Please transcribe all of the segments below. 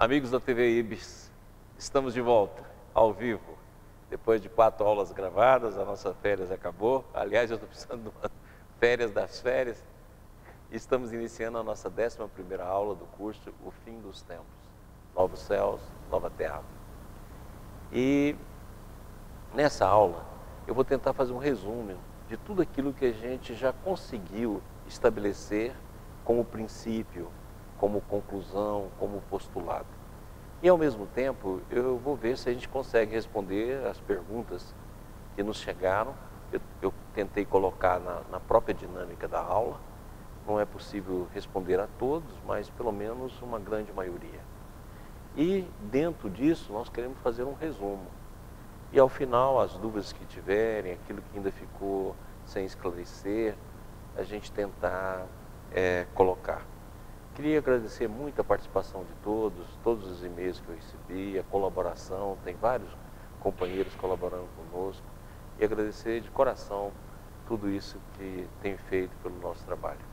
Amigos da TV Ibis, estamos de volta, ao vivo. Depois de 4 aulas gravadas, a nossa férias acabou. Aliás, eu estou precisando de uma férias das férias. Estamos iniciando a nossa 11ª aula do curso O Fim dos Tempos. Novos céus, nova terra. E nessa aula, eu vou tentar fazer um resumo de tudo aquilo que a gente já conseguiu estabelecer como princípio, como conclusão, como postulado. E ao mesmo tempo, eu vou ver se a gente consegue responder as perguntas que nos chegaram. Eu tentei colocar na própria dinâmica da aula. Não é possível responder a todos, mas pelo menos uma grande maioria. E dentro disso, nós queremos fazer um resumo. E ao final, as dúvidas que tiverem, aquilo que ainda ficou sem esclarecer, a gente tentar colocar. Queria agradecer muito a participação de todos os e-mails que eu recebi, a colaboração, tem vários companheiros colaborando conosco, e agradecer de coração tudo isso que tem feito pelo nosso trabalho.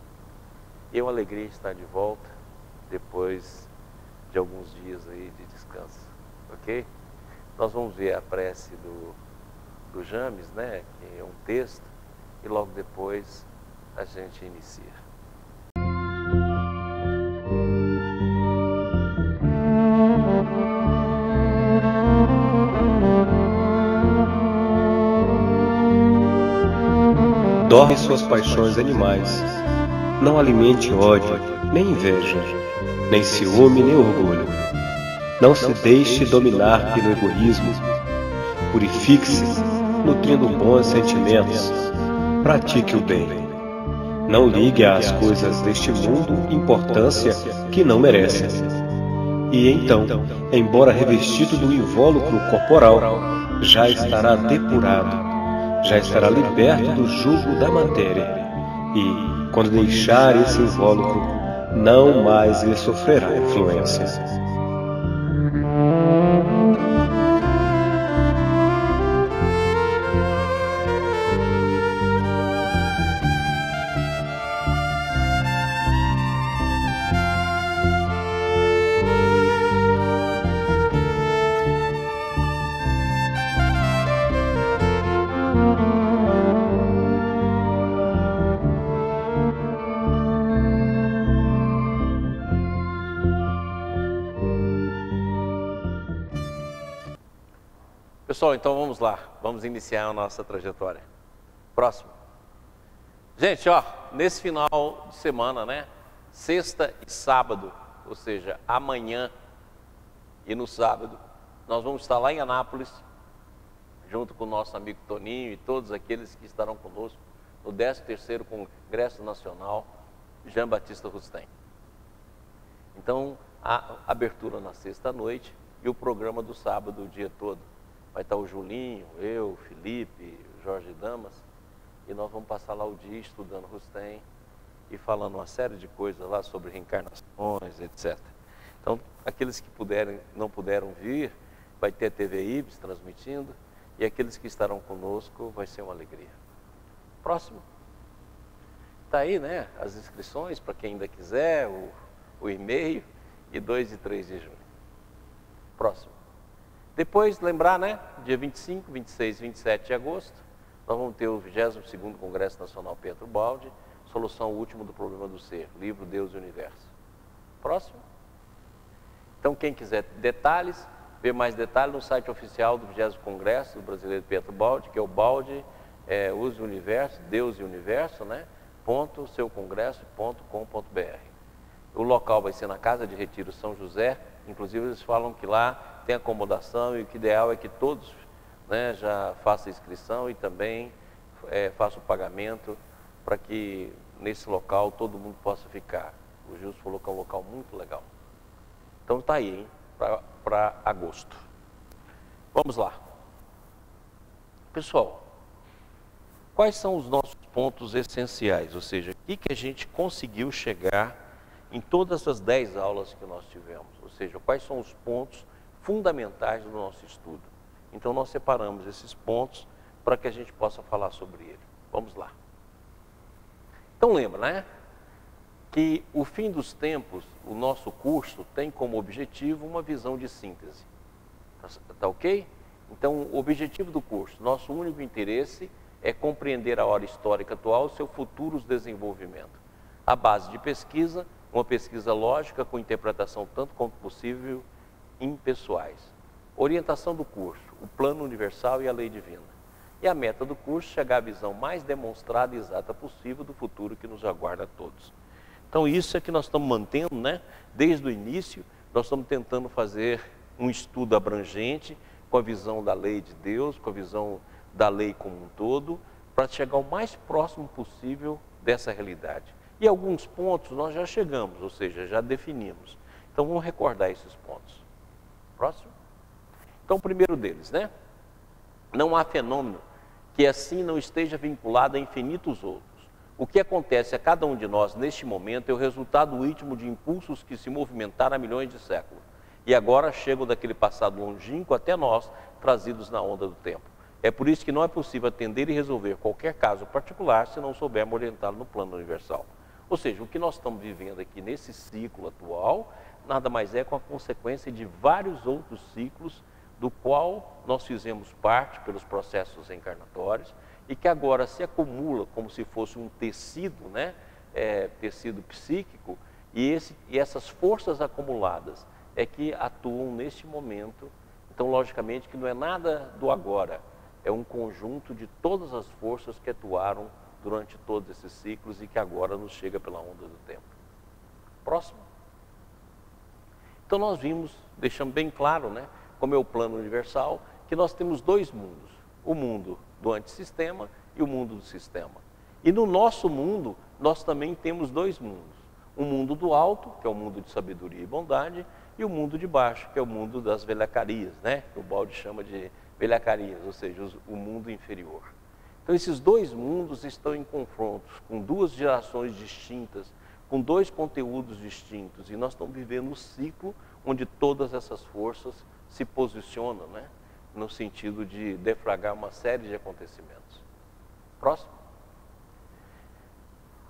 E é uma alegria estar de volta, depois de alguns dias aí de descanso, ok? Nós vamos ver a prece do James, né, que é um texto, e logo depois a gente inicia. Dorme suas paixões animais. Não alimente ódio, nem inveja, nem ciúme, nem orgulho. Não se deixe dominar pelo egoísmo. Purifique-se, nutrindo bons sentimentos. Pratique o bem. Não ligue às coisas deste mundo importância que não merecem. E então, embora revestido do invólucro corporal, já estará depurado. Já estará liberto do jugo da matéria, e, quando deixar esse invólucro, não mais lhe sofrerá influência. Pessoal, então vamos lá, vamos iniciar a nossa trajetória. Próximo. Gente, ó, nesse final de semana, né, sexta e sábado, ou seja, amanhã e no sábado, nós vamos estar lá em Anápolis, junto com o nosso amigo Toninho e todos aqueles que estarão conosco no 13º Congresso Nacional Jean Batista Rustem. Então, a abertura na sexta-noite e o programa do sábado o dia todo. Vai estar o Julinho, eu, Felipe, Jorge Damas, e nós vamos passar lá o dia estudando Rustem e falando uma série de coisas lá sobre reencarnações, etc. Então, aqueles que não puderam vir, vai ter a TV Ibis transmitindo, e aqueles que estarão conosco, vai ser uma alegria. Próximo. Está aí, né, as inscrições, para quem ainda quiser, o e-mail, e 2 e 3 de junho. Próximo. Depois, lembrar, né, dia 25, 26 e 27 de agosto, nós vamos ter o 22º Congresso Nacional Pietro Baldi, Solução Última do Problema do Ser, livro Deus e Universo. Próximo. Então, quem quiser detalhes, ver mais detalhes no site oficial do 20º Congresso do Brasileiro Pietro Baldi, que é o Baldi, Use o Universo, Deus e Universo, né, .seucongresso.com.br. O local vai ser na Casa de Retiro São José, inclusive eles falam que lá tem acomodação e o que ideal é que todos, né, já façam inscrição e também façam o pagamento para que nesse local todo mundo possa ficar. O Gilson falou que é um local muito legal. Então está aí, hein, para agosto. Vamos lá. Pessoal, quais são os nossos pontos essenciais? Ou seja, o que a gente conseguiu chegar em todas as 10 aulas que nós tivemos? Ou seja, quais são os pontos fundamentais do nosso estudo? Então nós separamos esses pontos para que a gente possa falar sobre ele. Vamos lá. Então lembra, né? que o fim dos tempos, o nosso curso tem como objetivo uma visão de síntese. Tá ok? Então, o objetivo do curso, nosso único interesse é compreender a hora histórica atual e seu futuro desenvolvimento. A base de pesquisa, uma pesquisa lógica com interpretação tanto quanto possível impessoais. Orientação do curso, o plano universal e a lei divina. E a meta do curso, chegar à visão mais demonstrada e exata possível do futuro que nos aguarda a todos. Então isso é que nós estamos mantendo, né? Desde o início, nós estamos tentando fazer um estudo abrangente, com a visão da lei de Deus, com a visão da lei como um todo, para chegar o mais próximo possível dessa realidade. E alguns pontos nós já chegamos, ou seja, já definimos. Então vamos recordar esses pontos. Próximo. Então o primeiro deles, né? Não há fenômeno que assim não esteja vinculado a infinitos outros. O que acontece a cada um de nós neste momento é o resultado último de impulsos que se movimentaram há milhões de séculos. E agora chegam daquele passado longínquo até nós, trazidos na onda do tempo. É por isso que não é possível atender e resolver qualquer caso particular se não soubermos orientá-lo no plano universal. Ou seja, o que nós estamos vivendo aqui nesse ciclo atual, nada mais é com a consequência de vários outros ciclos do qual nós fizemos parte pelos processos encarnatórios e que agora se acumula como se fosse um tecido, né? Tecido psíquico, e essas forças acumuladas é que atuam neste momento. Então, logicamente, que não é nada do agora, é um conjunto de todas as forças que atuaram durante todos esses ciclos e que agora nos chega pela onda do tempo. Próximo. Então, nós vimos, deixamos bem claro, né, como é o plano universal, que nós temos dois mundos, o mundo do antissistema e o mundo do sistema. E no nosso mundo, nós também temos dois mundos, o mundo do alto, que é o mundo de sabedoria e bondade, e o mundo de baixo, que é o mundo das velhacarias, né? Que o Balde chama de velhacarias, ou seja, o mundo inferior. Então, esses dois mundos estão em confrontos, com duas gerações distintas, com dois conteúdos distintos, e nós estamos vivendo um ciclo onde todas essas forças se posicionam, né? No sentido de deflagrar uma série de acontecimentos. Próximo.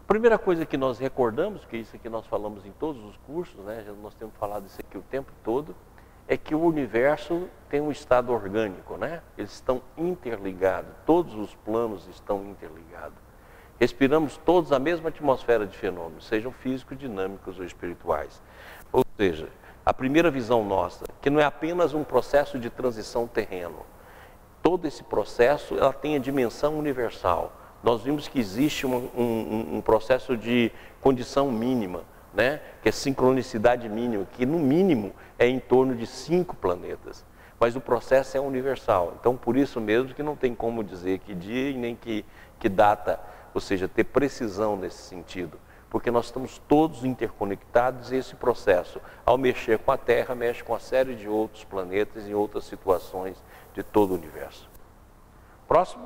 A primeira coisa que nós recordamos, que isso aqui nós falamos em todos os cursos, né? Nós temos falado isso aqui o tempo todo, é que o universo tem um estado orgânico, né? Eles estão interligados, todos os planos estão interligados. Respiramos todos a mesma atmosfera de fenômenos, sejam físicos, dinâmicos ou espirituais. Ou seja, a primeira visão nossa, que não é apenas um processo de transição terreno. Todo esse processo, ela tem a dimensão universal. Nós vimos que existe um processo de condição mínima, né? Que é sincronicidade mínima, que no mínimo é em torno de 5 planetas. Mas o processo é universal. Então, por isso mesmo que não tem como dizer que dia e nem que data, ou seja, ter precisão nesse sentido. Porque nós estamos todos interconectados e esse processo, ao mexer com a Terra, mexe com uma série de outros planetas e outras situações de todo o universo. Próximo.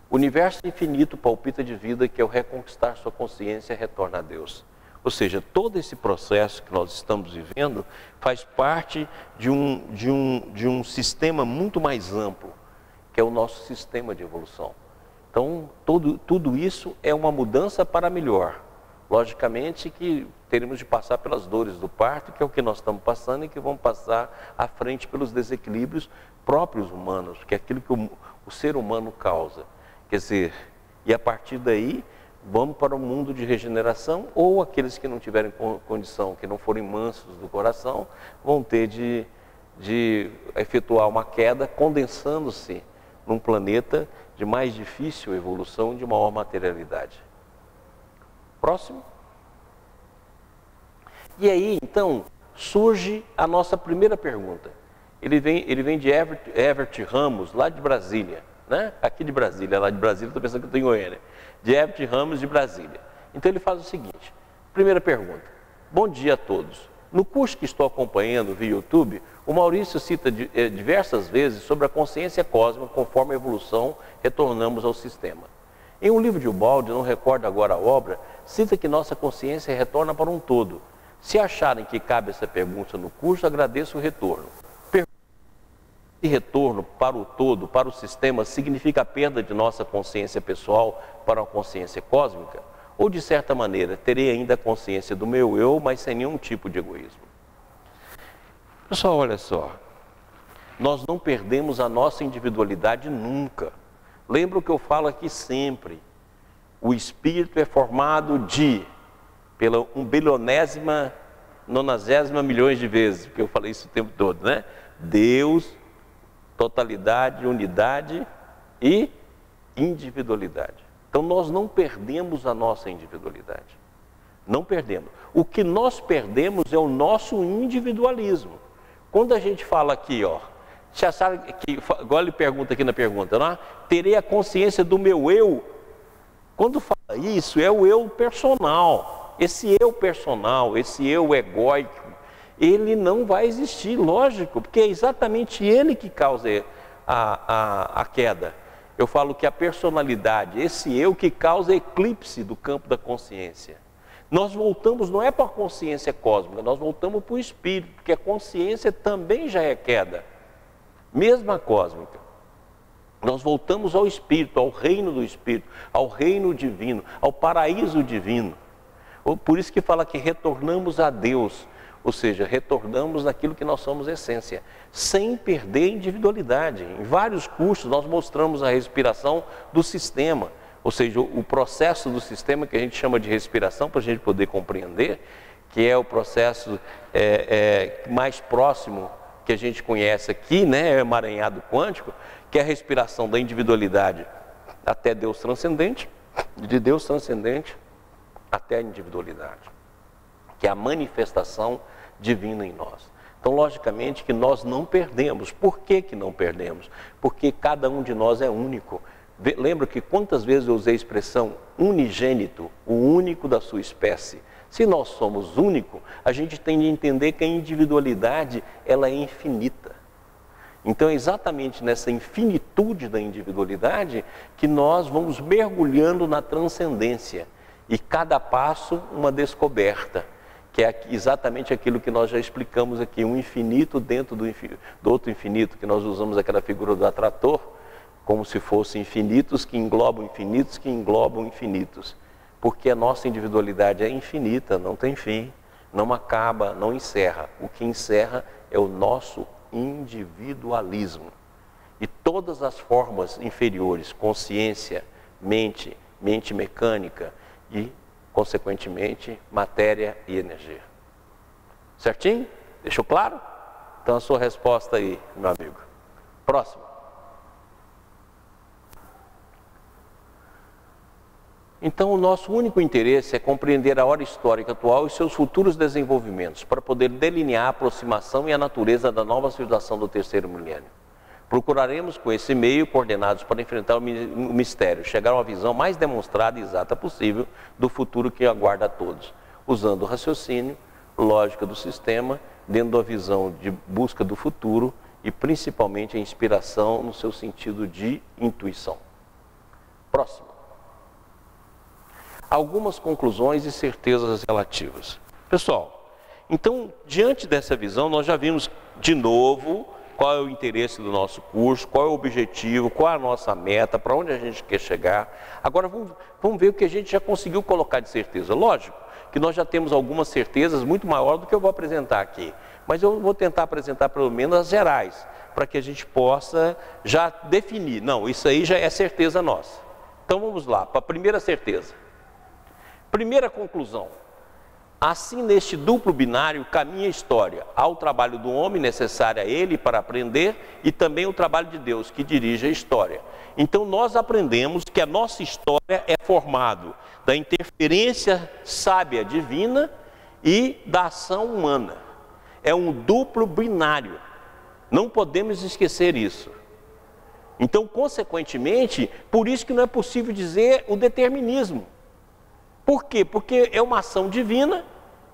O universo infinito palpita de vida, que ao reconquistar sua consciência retorna a Deus. Ou seja, todo esse processo que nós estamos vivendo faz parte de um sistema muito mais amplo, que é o nosso sistema de evolução. Então, tudo isso é uma mudança para melhor. Logicamente que teremos de passar pelas dores do parto, que é o que nós estamos passando e que vamos passar à frente pelos desequilíbrios próprios humanos, que é aquilo que o ser humano causa. Quer dizer, e a partir daí, vamos para o mundo de regeneração, ou aqueles que não tiverem condição, que não forem mansos do coração, vão ter de efetuar uma queda, condensando-se num planeta de mais difícil evolução, de maior materialidade. Próximo. E aí, então, surge a nossa primeira pergunta. Ele vem de Evert Ramos, lá de Brasília. Né? Aqui de Brasília, lá de Brasília, estou pensando que eu estou em Goiânia. De Evert Ramos, de Brasília. Então ele faz o seguinte, primeira pergunta. Bom dia a todos. No curso que estou acompanhando via YouTube, o Maurício cita diversas vezes sobre a consciência cósmica conforme a evolução retornamos ao sistema. Em um livro de Ubaldi, não recordo agora a obra, cita que nossa consciência retorna para um todo. Se acharem que cabe essa pergunta no curso, agradeço o retorno. Esse retorno para o todo, para o sistema, significa a perda de nossa consciência pessoal para a consciência cósmica? Ou de certa maneira, terei ainda consciência do meu eu, mas sem nenhum tipo de egoísmo. Pessoal, olha só, nós não perdemos a nossa individualidade nunca. Lembra o que eu falo aqui sempre, o espírito é formado pela 1.090.000 milhões de vezes, porque eu falei isso o tempo todo, né? Deus, totalidade, unidade e individualidade. Então nós não perdemos a nossa individualidade, não perdemos. O que nós perdemos é o nosso individualismo. Quando a gente fala aqui, ó, já sabe que, igual ele pergunta aqui na pergunta, não é? Terei a consciência do meu eu. Quando fala isso, é o eu personal. Esse eu personal, esse eu egóico, ele não vai existir, lógico, porque é exatamente ele que causa a queda. Eu falo que a personalidade, esse eu que causa eclipse do campo da consciência. Nós voltamos, não é para a consciência cósmica, nós voltamos para o espírito, porque a consciência também já é queda, mesmo a cósmica. Nós voltamos ao espírito, ao reino do espírito, ao reino divino, ao paraíso divino. Por isso que fala que retornamos a Deus, ou seja, retornamos naquilo que nós somos essência, sem perder a individualidade. Em vários cursos nós mostramos a respiração do sistema, ou seja, o processo do sistema que a gente chama de respiração, para a gente poder compreender, que é o processo mais próximo que a gente conhece aqui, né, emaranhado quântico, que é a respiração da individualidade até Deus transcendente, de Deus transcendente até a individualidade, que é a manifestação divina em nós. Então, logicamente que nós não perdemos. Por que não perdemos? Porque cada um de nós é único. Lembra que quantas vezes eu usei a expressão unigênito, o único da sua espécie? Se nós somos único, a gente tem de entender que a individualidade, ela é infinita. Então é exatamente nessa infinitude da individualidade que nós vamos mergulhando na transcendência. E cada passo uma descoberta, que é exatamente aquilo que nós já explicamos aqui, um infinito dentro do outro infinito, que nós usamos aquela figura do atrator, como se fossem infinitos que englobam infinitos, que englobam infinitos. Porque a nossa individualidade é infinita, não tem fim, não acaba, não encerra. O que encerra é o nosso individualismo. E todas as formas inferiores, consciência, mente mecânica e, consequentemente, matéria e energia. Certinho? Deixou claro? Então a sua resposta aí, meu amigo. Próximo. Então o nosso único interesse é compreender a hora histórica atual e seus futuros desenvolvimentos, para poder delinear a aproximação e a natureza da nova civilização do terceiro milênio. Procuraremos com esse meio coordenados para enfrentar o mistério, chegar a uma visão mais demonstrada e exata possível do futuro que aguarda a todos, usando o raciocínio, lógica do sistema, dentro da visão de busca do futuro e principalmente a inspiração no seu sentido de intuição. Próximo. Algumas conclusões e certezas relativas. Pessoal, então, diante dessa visão, nós já vimos de novo qual é o interesse do nosso curso, qual é o objetivo, qual é a nossa meta, para onde a gente quer chegar. Agora vamos ver o que a gente já conseguiu colocar de certeza. Lógico que nós já temos algumas certezas muito maiores do que eu vou apresentar aqui, mas eu vou tentar apresentar pelo menos as gerais, para que a gente possa já definir. Não, isso aí já é certeza nossa. Então vamos lá, para a primeira certeza. Primeira conclusão. Assim, neste duplo binário, caminha a história. Há o trabalho do homem necessário a ele para aprender e também o trabalho de Deus, que dirige a história. Então, nós aprendemos que a nossa história é formada da interferência sábia divina e da ação humana. É um duplo binário. Não podemos esquecer isso. Então, consequentemente, por isso que não é possível dizer o determinismo. Por quê? Porque é uma ação divina.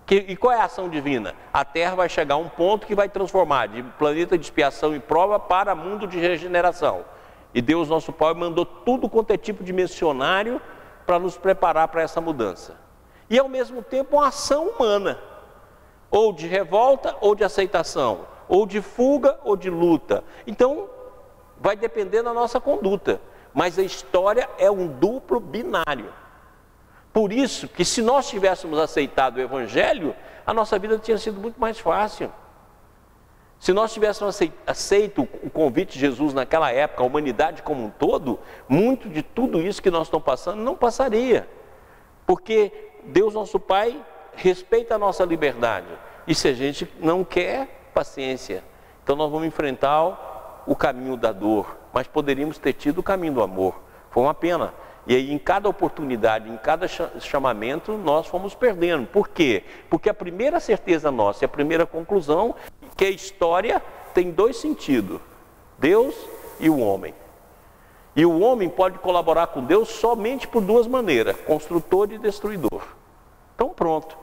E qual é a ação divina? A Terra vai chegar a um ponto que vai transformar de planeta de expiação e prova para mundo de regeneração. E Deus, nosso Pai, mandou tudo quanto é tipo de missionário para nos preparar para essa mudança. E ao mesmo tempo uma ação humana, ou de revolta ou de aceitação, ou de fuga ou de luta. Então vai depender da nossa conduta. Mas a história é um duplo binário. Por isso que se nós tivéssemos aceitado o Evangelho, a nossa vida tinha sido muito mais fácil. Se nós tivéssemos aceito o convite de Jesus naquela época, a humanidade como um todo, muito de tudo isso que nós estamos passando não passaria. Porque Deus, nosso Pai, respeita a nossa liberdade. E se a gente não quer, paciência. Então nós vamos enfrentar o caminho da dor, mas poderíamos ter tido o caminho do amor. Foi uma pena. E aí, em cada oportunidade, em cada chamamento, nós fomos perdendo. Por quê? Porque a primeira certeza nossa e a primeira conclusão é que a história tem dois sentidos: Deus e o homem. E o homem pode colaborar com Deus somente por duas maneiras: construtor e destruidor. Então pronto.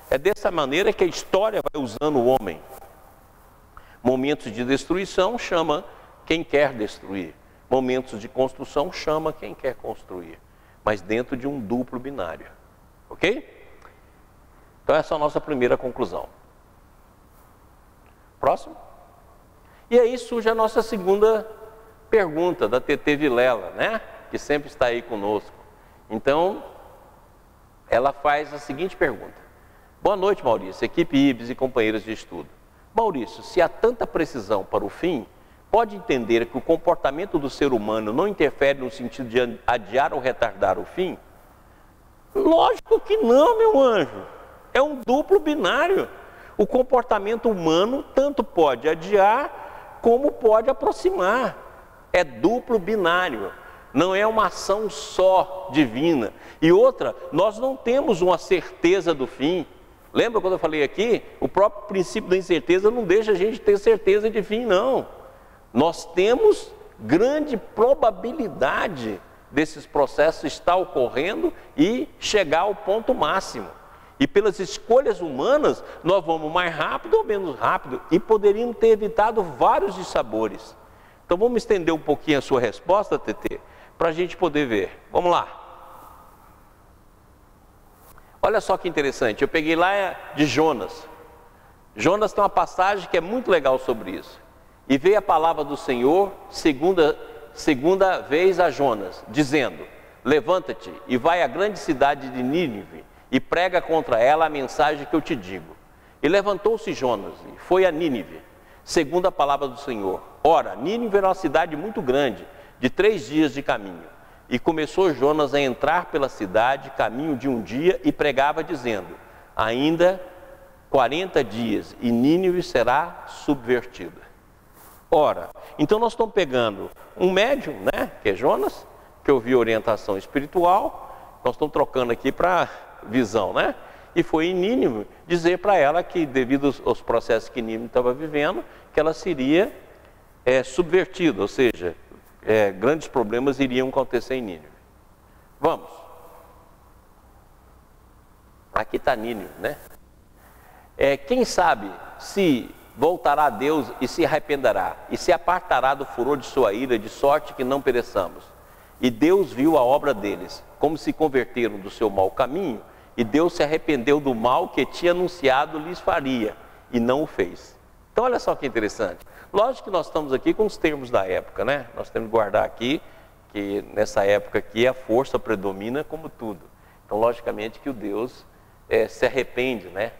É dessa maneira que a história vai usando o homem. Momentos de destruição chama quem quer destruir. Momentos de construção chama quem quer construir, mas dentro de um duplo binário, ok? Então essa é a nossa primeira conclusão. Próximo. E aí surge a nossa segunda pergunta da TT Vilela, né? Que sempre está aí conosco. Então, ela faz a seguinte pergunta: boa noite, Maurício, equipe IBS e companheiros de estudo. Maurício, se há tanta precisão para o fim, pode entender que o comportamento do ser humano não interfere no sentido de adiar ou retardar o fim? Lógico que não, meu anjo. É um duplo binário. O comportamento humano tanto pode adiar como pode aproximar. É duplo binário. Não é uma ação só divina. E outra, nós não temos uma certeza do fim. Lembra quando eu falei aqui? O próprio princípio da incerteza não deixa a gente ter certeza de fim, não. Nós temos grande probabilidade desses processos estar ocorrendo e chegar ao ponto máximo. E pelas escolhas humanas, nós vamos mais rápido ou menos rápido e poderíamos ter evitado vários dissabores. Então vamos estender um pouquinho a sua resposta, TT, para a gente poder ver. Vamos lá. Olha só que interessante, eu peguei lá de Jonas. Jonas tem uma passagem que é muito legal sobre isso. E veio a palavra do Senhor, segunda vez a Jonas, dizendo: levanta-te e vai à grande cidade de Nínive e prega contra ela a mensagem que eu te digo. E levantou-se Jonas e foi a Nínive, segundo a palavra do Senhor. Ora, Nínive era uma cidade muito grande, de 3 dias de caminho. E começou Jonas a entrar pela cidade, caminho de um dia, e pregava dizendo: ainda 40 dias e Nínive será subvertida. Ora, então nós estamos pegando um médium, né, que é Jonas, que ouviu orientação espiritual, nós estamos trocando aqui para visão, né? E foi em Nínive dizer para ela que, devido aos processos que Nínive estava vivendo, que ela seria subvertida, ou seja, grandes problemas iriam acontecer em Nínive. Vamos. Aqui está Nínive, né? Quem sabe se voltará a Deus e se arrependerá, e se apartará do furor de sua ira, de sorte que não pereçamos. E Deus viu a obra deles, como se converteram do seu mau caminho, e Deus se arrependeu do mal que tinha anunciado lhes faria, e não o fez. Então olha só que interessante. Lógico que nós estamos aqui com os termos da época, né? Nós temos que guardar aqui, que nessa época aqui a força predomina como tudo. Então logicamente que o Deus se arrepende, né?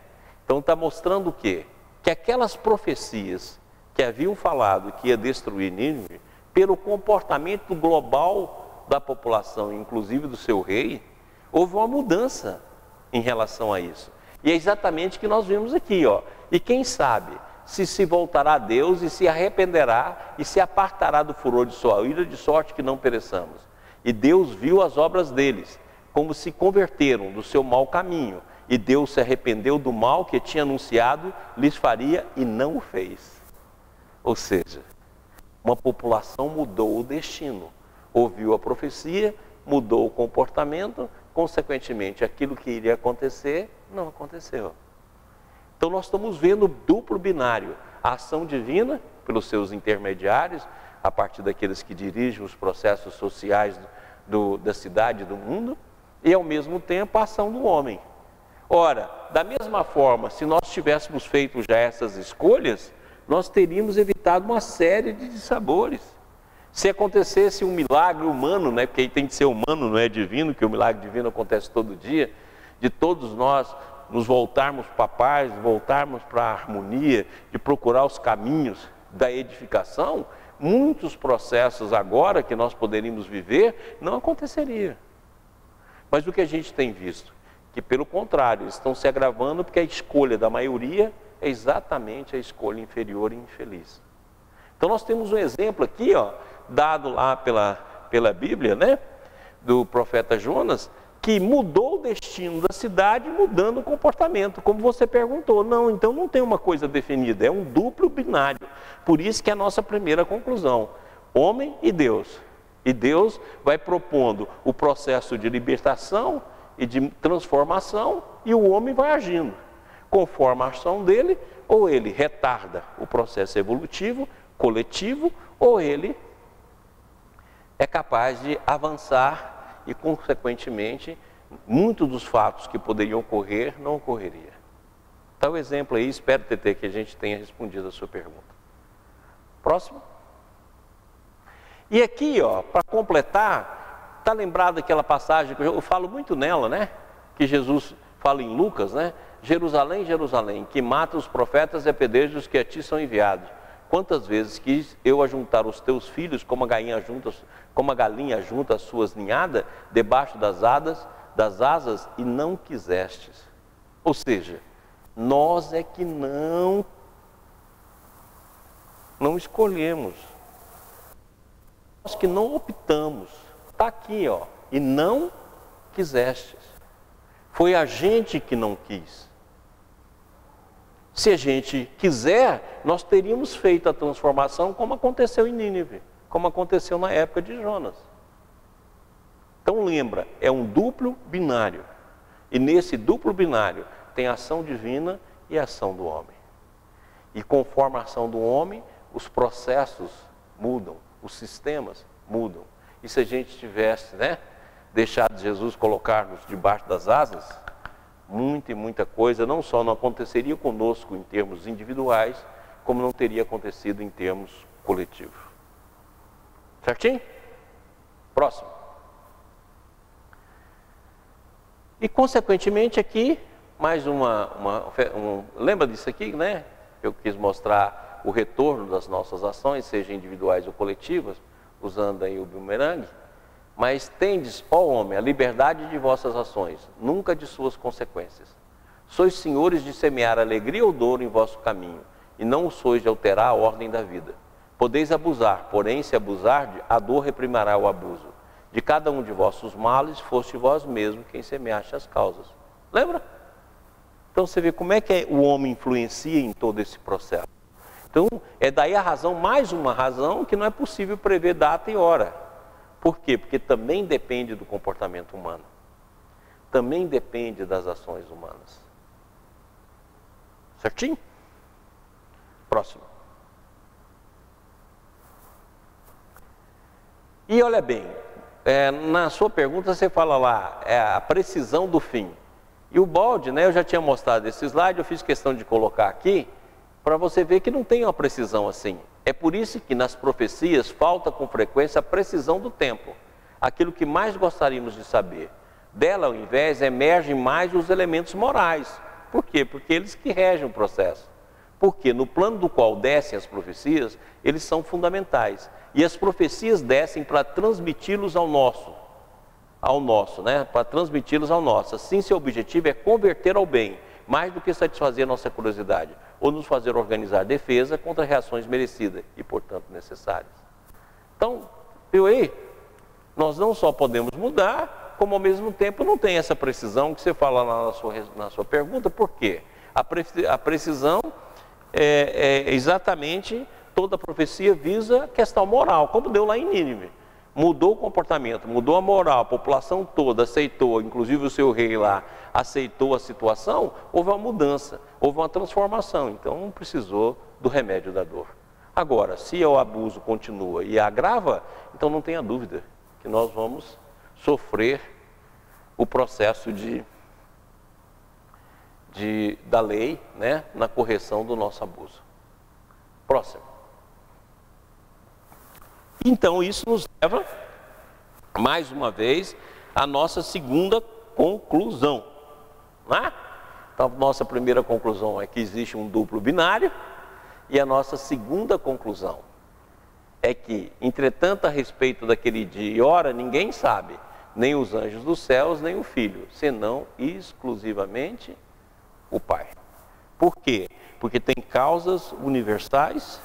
Então está mostrando o quê? Que aquelas profecias que haviam falado que ia destruir Nínive, pelo comportamento global da população, inclusive do seu rei, houve uma mudança em relação a isso. E é exatamente o que nós vimos aqui, ó. E quem sabe se voltará a Deus e se arrependerá e se apartará do furor de sua ira, de sorte que não pereçamos. E Deus viu as obras deles, como se converteram do seu mau caminho. E Deus se arrependeu do mal que tinha anunciado, lhes faria e não o fez. Ou seja, uma população mudou o destino, ouviu a profecia, mudou o comportamento, consequentemente aquilo que iria acontecer, não aconteceu. Então nós estamos vendo o duplo binário, a ação divina pelos seus intermediários, a partir daqueles que dirigem os processos sociais da cidade e do mundo, e ao mesmo tempo a ação do homem. Ora, da mesma forma, se nós tivéssemos feito já essas escolhas, nós teríamos evitado uma série de dissabores. Se acontecesse um milagre humano, né, porque tem que ser humano, não é divino, que o milagre divino acontece todo dia, de todos nós nos voltarmos para a paz, voltarmos para a harmonia, de procurar os caminhos da edificação, muitos processos agora que nós poderíamos viver não aconteceria. Mas o que a gente tem visto? Que pelo contrário, estão se agravando porque a escolha da maioria é exatamente a escolha inferior e infeliz. Então nós temos um exemplo aqui, ó, dado lá pela Bíblia, né, do profeta Jonas, que mudou o destino da cidade mudando o comportamento, como você perguntou. Não, então não tem uma coisa definida, é um duplo binário. Por isso que é a nossa primeira conclusão, homem e Deus. E Deus vai propondo o processo de libertação e de transformação, e o homem vai agindo. Conforme a ação dele, ou ele retarda o processo evolutivo, coletivo, ou ele é capaz de avançar e, consequentemente, muitos dos fatos que poderiam ocorrer, não ocorreria. Tá o exemplo aí, espero, TT, que a gente tenha respondido a sua pergunta. Próximo. E aqui, ó, para completar, tá lembrado aquela passagem que eu falo muito nela, né? Que Jesus fala em Lucas, né? Jerusalém, Jerusalém, que mata os profetas e apedreja os que a ti são enviados. Quantas vezes quis eu ajuntar os teus filhos como a galinha junta as suas ninhadas debaixo das asas e não quisestes. Ou seja, nós é que não escolhemos. Nós que não optamos. Está aqui, ó, e não quisestes. Foi a gente que não quis. Se a gente quiser, nós teríamos feito a transformação como aconteceu em Nínive, como aconteceu na época de Jonas. Então lembra, é um duplo binário. E nesse duplo binário tem a ação divina e a ação do homem. E conforme a ação do homem, os processos mudam, os sistemas mudam. E se a gente tivesse, né, deixado Jesus colocar-nos debaixo das asas, muita coisa não só não aconteceria conosco em termos individuais, como não teria acontecido em termos coletivos. Certinho? Próximo. E consequentemente aqui, mais lembra disso aqui, né? Eu quis mostrar o retorno das nossas ações, seja individuais ou coletivas, usando aí o bumerangue. Mas tendes, ó homem, a liberdade de vossas ações, nunca de suas consequências. Sois senhores de semear alegria ou dor em vosso caminho, e não o sois de alterar a ordem da vida. Podeis abusar, porém, se abusarde, a dor reprimirá o abuso. De cada um de vossos males, foste vós mesmo quem semeaste as causas. Lembra? Então você vê como é que o homem influencia em todo esse processo. Então, é daí a razão, mais uma razão, que não é possível prever data e hora. Por quê? Porque também depende do comportamento humano. Também depende das ações humanas. Certinho? Próximo. E olha bem, na sua pergunta você fala lá, a precisão do fim. E o balde, né, eu já tinha mostrado esse slide, eu fiz questão de colocar aqui, para você ver que não tem uma precisão assim. É por isso que nas profecias falta com frequência a precisão do tempo, aquilo que mais gostaríamos de saber. Dela, ao invés, emergem mais os elementos morais. Por quê? Porque eles que regem o processo. Porque no plano do qual descem as profecias, eles são fundamentais. E as profecias descem para transmiti-los ao nosso, né? Para transmiti-los ao nosso. Assim, seu objetivo é converter ao bem, mais do que satisfazer a nossa curiosidade, ou nos fazer organizar defesa contra reações merecidas e, portanto, necessárias. Então, viu aí? Nós não só podemos mudar, como ao mesmo tempo não tem essa precisão que você fala na sua pergunta. Por quê? A precisão é exatamente, toda a profecia visa a questão moral, como deu lá em Nínive. Mudou o comportamento, mudou a moral, a população toda aceitou, inclusive o seu rei lá aceitou a situação, houve uma mudança, houve uma transformação, então não precisou do remédio da dor. Agora, se o abuso continua e agrava, então não tenha dúvida que nós vamos sofrer o processo da lei, né, na correção do nosso abuso. Próximo. Então isso nos leva, mais uma vez, à nossa segunda conclusão, né? Então, nossa primeira conclusão é que existe um duplo binário, e a nossa segunda conclusão é que, entretanto, a respeito daquele dia e hora, ninguém sabe, nem os anjos dos céus, nem o Filho, senão exclusivamente o Pai. Por quê? Porque tem causas universais,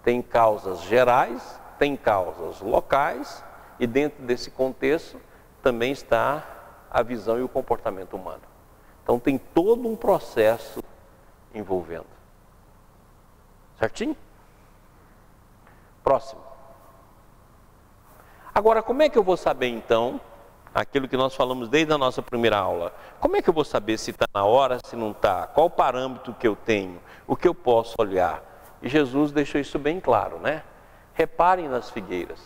tem causas gerais, tem causas locais, e dentro desse contexto também está a visão e o comportamento humano. Então tem todo um processo envolvendo. Certinho? Próximo. Agora, como é que eu vou saber então, aquilo que nós falamos desde a nossa primeira aula, como é que eu vou saber se está na hora, se não está? Qual o parâmetro que eu tenho? O que eu posso olhar? E Jesus deixou isso bem claro, né? Reparem nas figueiras,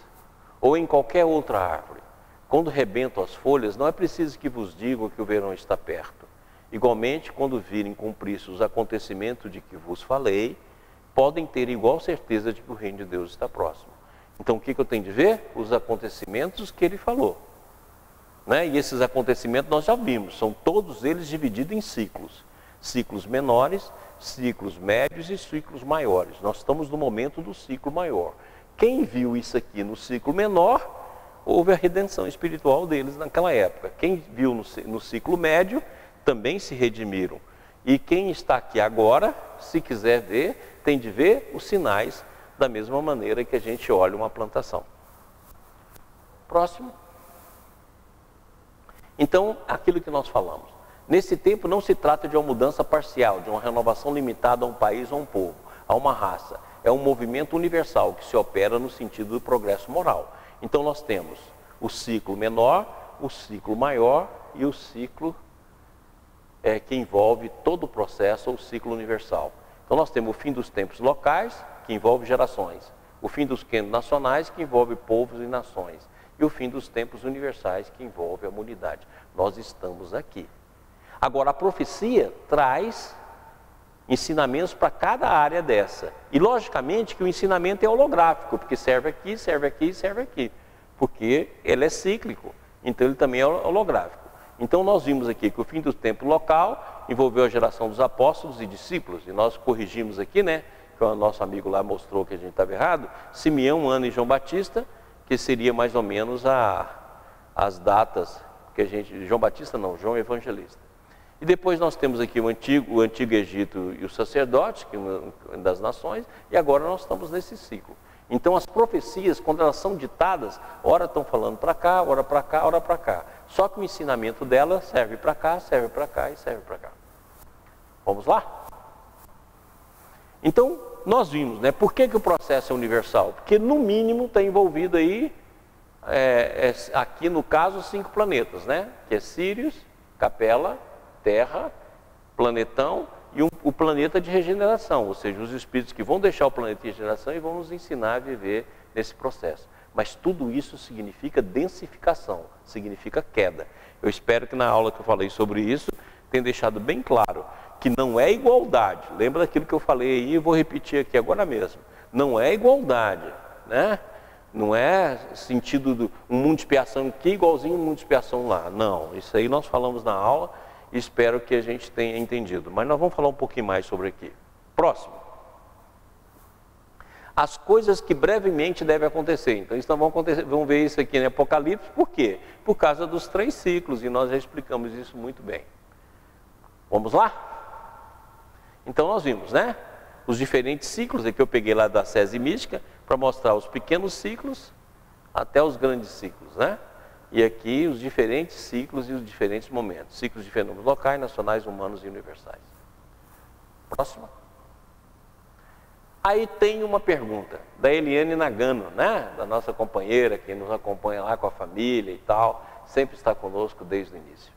ou em qualquer outra árvore. Quando rebentam as folhas, não é preciso que vos digam que o verão está perto. Igualmente, quando virem cumprir-se os acontecimentos de que vos falei, podem ter igual certeza de que o reino de Deus está próximo. Então, o que eu tenho de ver? Os acontecimentos que ele falou, né? E esses acontecimentos nós já vimos, são todos eles divididos em ciclos. Ciclos menores, ciclos médios e ciclos maiores. Nós estamos no momento do ciclo maior. Quem viu isso aqui no ciclo menor, houve a redenção espiritual deles naquela época. Quem viu no ciclo médio, também se redimiram. E quem está aqui agora, se quiser ver, tem de ver os sinais da mesma maneira que a gente olha uma plantação. Próximo. Então, aquilo que nós falamos. Nesse tempo não se trata de uma mudança parcial, de uma renovação limitada a um país ou a um povo, a uma raça. É um movimento universal que se opera no sentido do progresso moral. Então nós temos o ciclo menor, o ciclo maior e o ciclo que envolve todo o processo, ou o ciclo universal. Então nós temos o fim dos tempos locais, que envolve gerações. O fim dos tempos nacionais, que envolve povos e nações. E o fim dos tempos universais, que envolve a humanidade. Nós estamos aqui. Agora, a profecia traz ensinamentos para cada área dessa. E, logicamente, que o ensinamento é holográfico, porque serve aqui, serve aqui, serve aqui. Porque ele é cíclico, então ele também é holográfico. Então, nós vimos aqui que o fim do tempo local envolveu a geração dos apóstolos e discípulos. E nós corrigimos aqui, né? Que o nosso amigo lá mostrou que a gente estava errado. Simeão, Ana e João Batista, que seria mais ou menos as datas que a gente... João Batista não, João Evangelista. E depois nós temos aqui o antigo Egito e os sacerdotes, que é das nações, e agora nós estamos nesse ciclo. Então as profecias, quando elas são ditadas, ora estão falando para cá, ora para cá, ora para cá. Só que o ensinamento dela serve para cá, serve para cá e serve para cá. Vamos lá? Então, nós vimos, né? Por que o processo é universal? Porque no mínimo está envolvido aí, aqui no caso, 5 planetas, né? Que é Sírius, Capela, Terra, Planetão e o planeta de regeneração, ou seja, os espíritos que vão deixar o planeta de regeneração e vão nos ensinar a viver nesse processo. Mas tudo isso significa densificação, significa queda. Eu espero que na aula que eu falei sobre isso, tenha deixado bem claro que não é igualdade. Lembra daquilo que eu falei aí, eu vou repetir aqui agora mesmo. Não é igualdade, né? Não é sentido do um mundo de expiação aqui igualzinho um mundo de expiação lá. Não, isso aí nós falamos na aula. Espero que a gente tenha entendido. Mas nós vamos falar um pouquinho mais sobre aqui. Próximo. As coisas que brevemente devem acontecer. Então, vamos ver isso aqui em Apocalipse. Por quê? Por causa dos 3 ciclos. E nós já explicamos isso muito bem. Vamos lá? Então, nós vimos, né? Os diferentes ciclos. Aqui eu peguei lá da Sese Mística para mostrar os pequenos ciclos até os grandes ciclos, né? E aqui os diferentes ciclos e os diferentes momentos. Ciclos de fenômenos locais, nacionais, humanos e universais. Próximo. Aí tem uma pergunta da Eliane Nagano, né? Da nossa companheira, que nos acompanha lá com a família e tal. Sempre está conosco desde o início.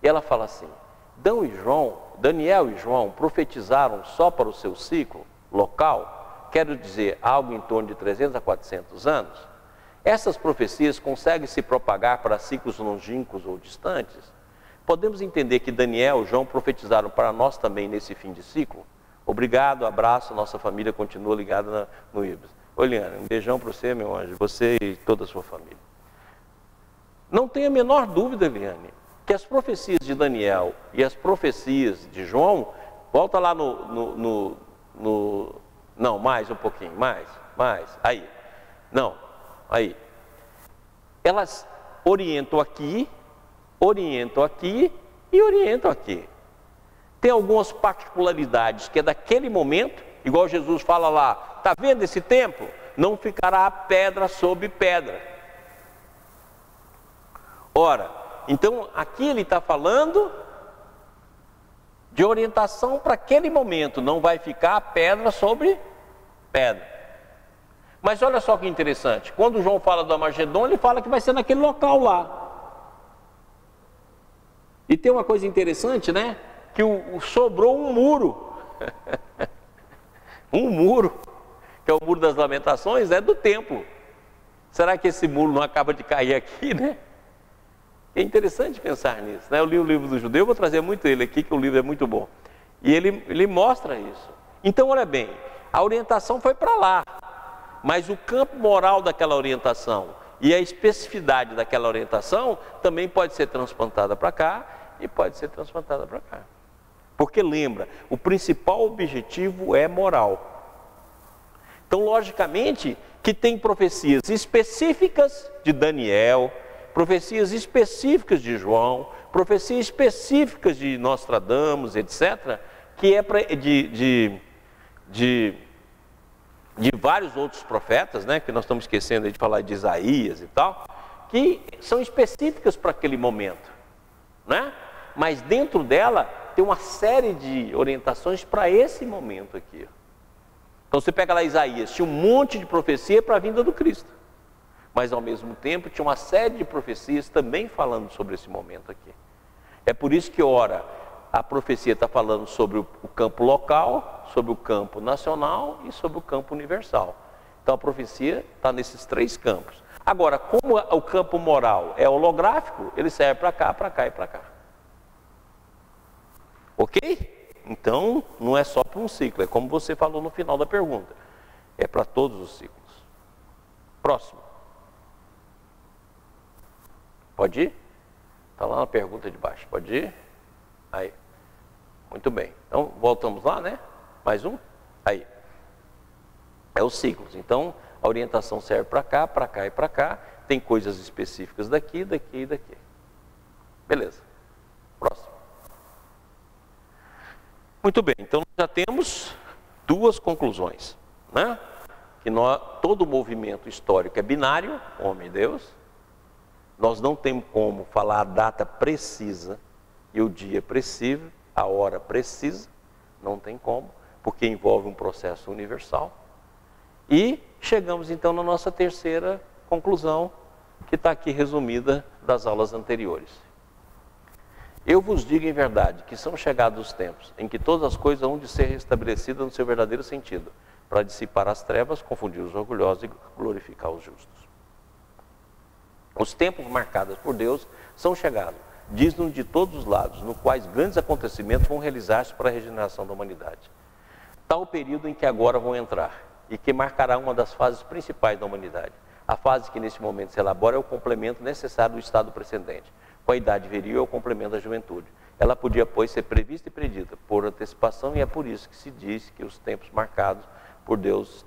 E ela fala assim, Daniel e João profetizaram só para o seu ciclo local? Quero dizer, algo em torno de 300 a 400 anos? Essas profecias conseguem se propagar para ciclos longínquos ou distantes? Podemos entender que Daniel e João profetizaram para nós também nesse fim de ciclo? Obrigado, abraço, nossa família continua ligada no IBS. Oliane, um beijão para você, meu anjo, você e toda a sua família. Não tenha a menor dúvida, Eliane, que as profecias de Daniel e as profecias de João, volta lá não, mais um pouquinho, mais, aí, não, aí. Elas orientam aqui e orientam aqui. Tem algumas particularidades que é daquele momento, igual Jesus fala lá, está vendo esse tempo? Não ficará pedra sobre pedra. Ora, então aqui ele está falando de orientação para aquele momento, não vai ficar pedra sobre pedra. Mas olha só que interessante, quando João fala do Armagedon, ele fala que vai ser naquele local lá. E tem uma coisa interessante, né? Que sobrou um muro. Um muro, que é o Muro das Lamentações, é do templo. Será que esse muro não acaba de cair aqui, né? É interessante pensar nisso, né? Eu li o livro do Judeu, vou trazer muito ele aqui, que o livro é muito bom. E ele mostra isso. Então, olha bem, a orientação foi para lá. Mas o campo moral daquela orientação e a especificidade daquela orientação também pode ser transplantada para cá e pode ser transplantada para cá. Porque lembra, o principal objetivo é moral. Então, logicamente, que tem profecias específicas de Daniel, profecias específicas de João, profecias específicas de Nostradamus, etc., que é de vários outros profetas, né, que nós estamos esquecendo de falar de Isaías e tal, que são específicas para aquele momento, né? Mas dentro dela tem uma série de orientações para esse momento aqui. Então você pega lá Isaías, tinha um monte de profecia para a vinda do Cristo, mas ao mesmo tempo tinha uma série de profecias também falando sobre esse momento aqui. É por isso que ora a profecia está falando sobre o campo local, sobre o campo nacional e sobre o campo universal. Então a profecia está nesses três campos. Agora, como o campo moral é holográfico, ele serve para cá, para cá e para cá. Ok? Então, não é só para um ciclo, é como você falou no final da pergunta. É para todos os ciclos. Próximo. Pode ir? Está lá na pergunta de baixo. Pode ir? Aí. Muito bem. Então, voltamos lá, né? Mais um? Aí. É os ciclos. Então, a orientação serve para cá e para cá. Tem coisas específicas daqui, daqui e daqui. Beleza. Próximo. Muito bem. Então, nós já temos duas conclusões, né? Que todo movimento histórico é binário, homem e Deus. Nós não temos como falar a data precisa e o dia preciso, a hora precisa, não tem como, porque envolve um processo universal. E chegamos então na nossa terceira conclusão, que está aqui resumida das aulas anteriores. Eu vos digo em verdade que são chegados os tempos em que todas as coisas hão de ser restabelecidas no seu verdadeiro sentido, para dissipar as trevas, confundir os orgulhosos e glorificar os justos. Os tempos marcados por Deus são chegados, diz-nos de todos os lados, no quais grandes acontecimentos vão realizar-se para a regeneração da humanidade. Tal o período em que agora vão entrar, e que marcará uma das fases principais da humanidade. A fase que nesse momento se elabora é o complemento necessário do estado precedente. Com a idade viril é o complemento da juventude. Ela podia, pois, ser prevista e predita por antecipação, e é por isso que se diz que os tempos marcados por Deus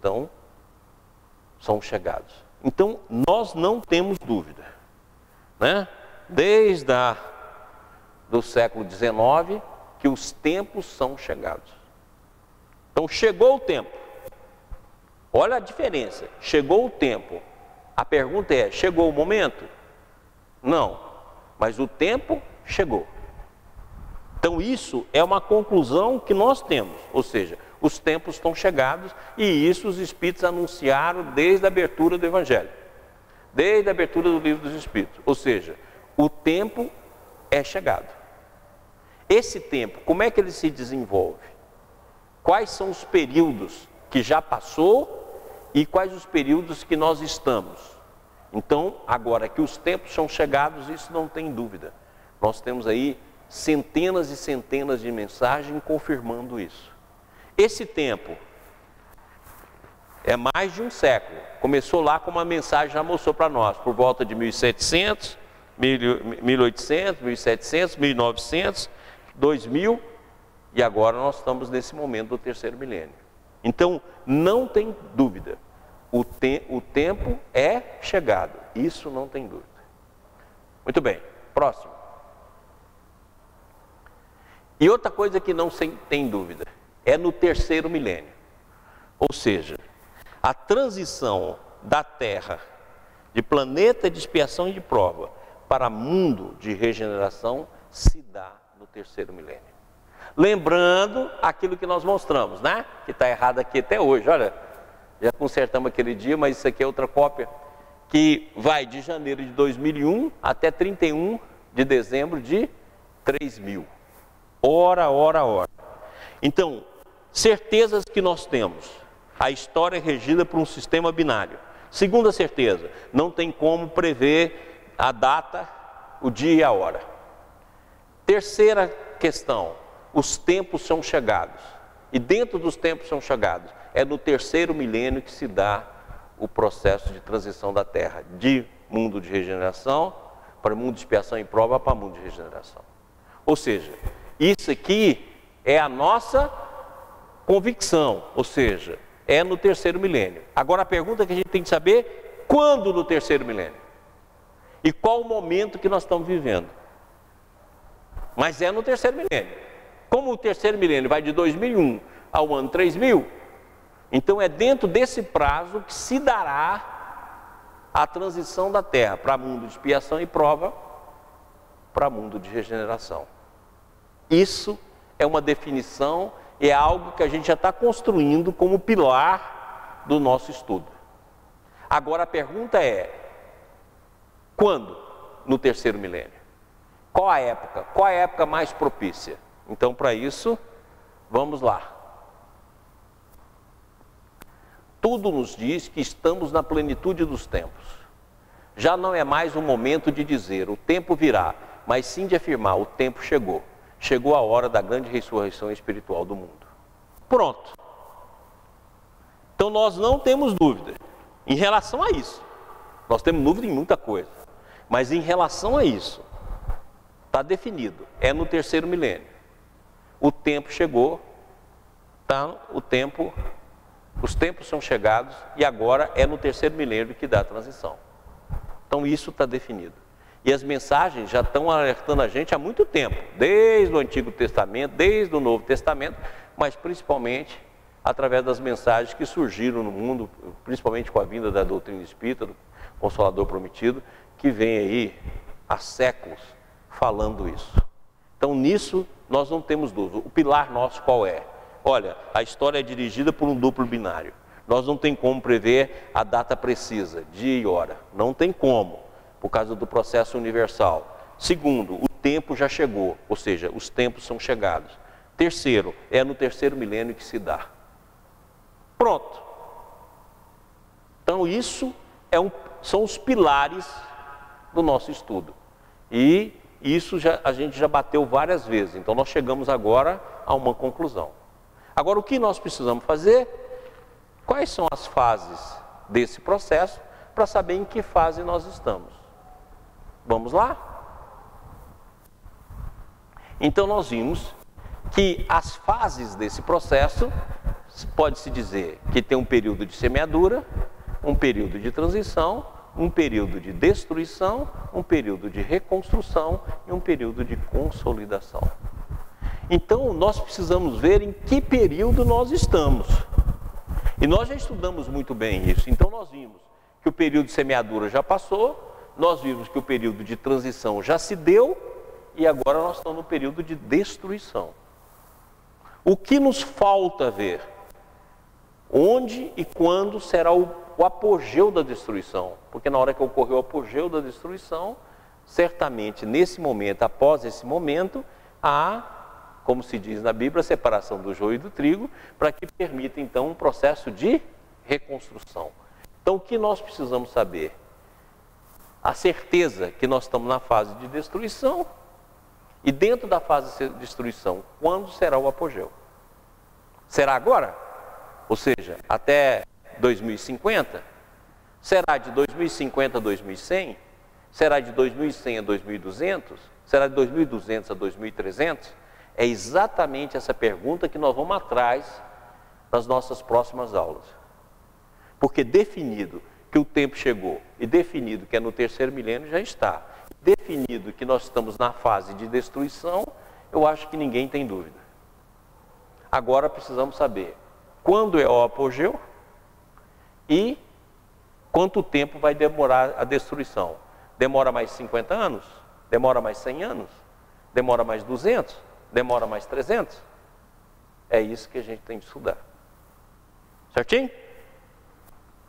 são chegados. Então, nós não temos dúvida, né? Desde do século XIX, que os tempos são chegados. Então, chegou o tempo. Olha a diferença. Chegou o tempo. A pergunta é, chegou o momento? Não. Mas o tempo chegou. Então, isso é uma conclusão que nós temos. Ou seja, os tempos estão chegados, e isso os Espíritos anunciaram desde a abertura do Evangelho. Desde a abertura do Livro dos Espíritos. Ou seja, o tempo é chegado. Esse tempo, como é que ele se desenvolve? Quais são os períodos que já passou e quais os períodos que nós estamos? Então, agora que os tempos são chegados, isso não tem dúvida. Nós temos aí centenas e centenas de mensagens confirmando isso. Esse tempo É mais de um século. Começou lá como a mensagem já mostrou para nós, por volta de 1700, 1800, 1700, 1900, 2000, e agora nós estamos nesse momento do terceiro milênio. Então, não tem dúvida, o tempo é chegado, isso não tem dúvida. Muito bem, próximo. E outra coisa que não tem dúvida, é no terceiro milênio. Ou seja, a transição da Terra de planeta de expiação e de prova para mundo de regeneração se dá no terceiro milênio. Lembrando aquilo que nós mostramos, né? Que está errado aqui até hoje. Olha, já consertamos aquele dia, mas isso aqui é outra cópia. Que vai de janeiro de 2001 até 31 de dezembro de 3000. Ora. Então, certezas que nós temos. A história é regida por um sistema binário. Segunda certeza, não tem como prever a data, o dia e a hora. Terceira questão, os tempos são chegados. E dentro dos tempos são chegados, é no terceiro milênio que se dá o processo de transição da Terra, de mundo de regeneração para mundo de expiação e prova para mundo de regeneração. Ou seja, isso aqui é a nossa convicção, ou seja, é no terceiro milênio. Agora a pergunta que a gente tem que saber, quando no terceiro milênio? E qual o momento que nós estamos vivendo? Mas é no terceiro milênio. Como o terceiro milênio vai de 2001 ao ano 3000, então é dentro desse prazo que se dará a transição da Terra para mundo de expiação e prova para mundo de regeneração. Isso é uma definição, é algo que a gente já está construindo como pilar do nosso estudo. Agora a pergunta é, quando no terceiro milênio? Qual a época? Qual a época mais propícia? Então, para isso, vamos lá. Tudo nos diz que estamos na plenitude dos tempos. Já não é mais o momento de dizer, o tempo virá, mas sim de afirmar, o tempo chegou. Chegou a hora da grande ressurreição espiritual do mundo. Pronto. Então nós não temos dúvida em relação a isso. Nós temos dúvida em muita coisa. Mas em relação a isso, está definido. É no terceiro milênio. O tempo chegou, tá? Os tempos são chegados e agora é no terceiro milênio que dá a transição. Então isso está definido. E as mensagens já estão alertando a gente há muito tempo, desde o Antigo Testamento, desde o Novo Testamento, mas principalmente através das mensagens que surgiram no mundo, principalmente com a vinda da doutrina espírita, do Consolador Prometido, que vem aí há séculos falando isso. Então nisso nós não temos dúvida. O pilar nosso qual é? Olha, a história é dirigida por um duplo binário. Nós não tem como prever a data precisa, dia e hora. Não tem como, por causa do processo universal. Segundo, o tempo já chegou, ou seja, os tempos são chegados. Terceiro, é no terceiro milênio que se dá. Pronto. Então isso são os pilares do nosso estudo. E isso a gente já bateu várias vezes. Então nós chegamos agora a uma conclusão. Agora o que nós precisamos fazer? Quais são as fases desse processo para saber em que fase nós estamos? Vamos lá? Então nós vimos que as fases desse processo, pode-se dizer que tem um período de semeadura, um período de transição, um período de destruição, um período de reconstrução e um período de consolidação. Então nós precisamos ver em que período nós estamos. E nós já estudamos muito bem isso. Então nós vimos que o período de semeadura já passou, nós vimos que o período de transição já se deu e agora nós estamos no período de destruição. O que nos falta ver? Onde e quando será o apogeu da destruição? Porque na hora que ocorreu o apogeu da destruição, certamente nesse momento, após esse momento, há, como se diz na Bíblia, a separação do joio e do trigo, para que permita então um processo de reconstrução. Então o que nós precisamos saber? A certeza que nós estamos na fase de destruição e dentro da fase de destruição, quando será o apogeu? Será agora? Ou seja, até 2050? Será de 2050 a 2100? Será de 2100 a 2200? Será de 2200 a 2300? É exatamente essa pergunta que nós vamos atrás nas nossas próximas aulas. Porque definido que o tempo chegou e definido que é no terceiro milênio, já está. Definido que nós estamos na fase de destruição, eu acho que ninguém tem dúvida. Agora precisamos saber quando é o apogeu e quanto tempo vai demorar a destruição. Demora mais 50 anos? Demora mais 100 anos? Demora mais 200? Demora mais 300? É isso que a gente tem de estudar. Certinho?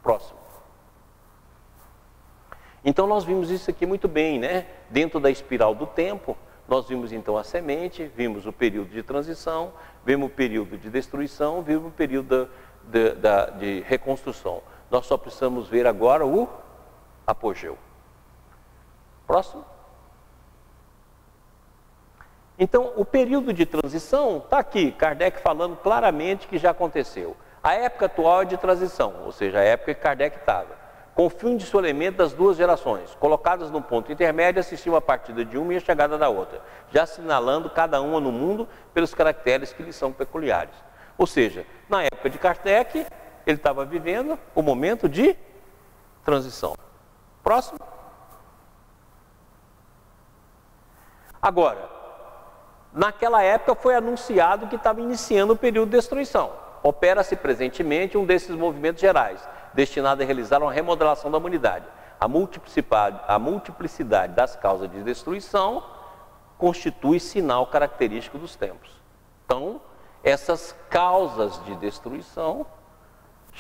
Próximo. Então nós vimos isso aqui muito bem, né? Dentro da espiral do tempo, nós vimos então a semente, vimos o período de transição, vimos o período de destruição, vimos o período de reconstrução. Nós só precisamos ver agora o apogeu. Próximo. Então, o período de transição está aqui, Kardec falando claramente que já aconteceu. A época atual é de transição, ou seja, a época que Kardec estava. Confunde-se o elemento das duas gerações, colocadas no ponto intermédio, assistiu a partida de uma e a chegada da outra, já assinalando cada uma no mundo pelos caracteres que lhes são peculiares. Ou seja, na época de Kardec, ele estava vivendo o momento de transição. Próximo. Agora, naquela época foi anunciado que estava iniciando o período de destruição. Opera-se presentemente um desses movimentos gerais, destinado a realizar uma remodelação da humanidade. A multiplicidade das causas de destruição constitui sinal característico dos tempos. Então, essas causas de destruição,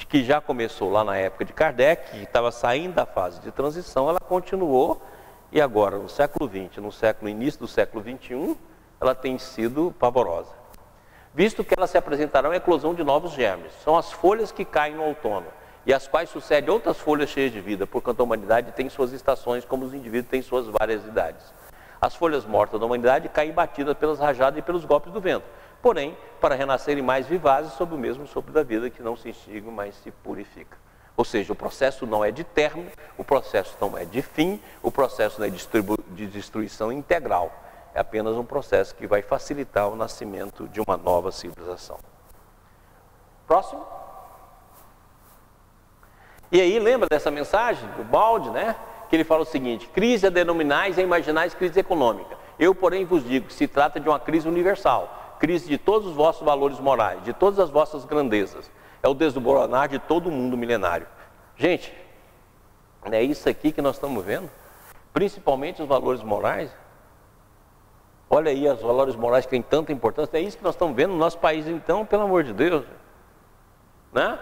que já começou lá na época de Kardec, que estava saindo da fase de transição, ela continuou, e agora no século XX, no início do século XXI, ela tem sido pavorosa. Visto que elas se apresentarão a eclosão de novos germes, são as folhas que caem no outono, e as quais sucedem outras folhas cheias de vida, porquanto a humanidade tem suas estações, como os indivíduos têm suas várias idades. As folhas mortas da humanidade caem batidas pelas rajadas e pelos golpes do vento, porém, para renascerem mais vivazes sob o mesmo sopro da vida, que não se extingue, mas se purifica. Ou seja, o processo não é de término, o processo não é de fim, o processo não é de destruição integral. É apenas um processo que vai facilitar o nascimento de uma nova civilização. Próximo. E aí, lembra dessa mensagem do Balde, né? Que ele fala o seguinte: crise a denominais e imaginais crise econômica. Eu, porém, vos digo que se trata de uma crise universal, crise de todos os vossos valores morais, de todas as vossas grandezas. É o desmoronar de todo o mundo milenário. Gente, é isso aqui que nós estamos vendo, principalmente os valores morais. Olha aí os valores morais que têm tanta importância. É isso que nós estamos vendo no nosso país, então, pelo amor de Deus. Né?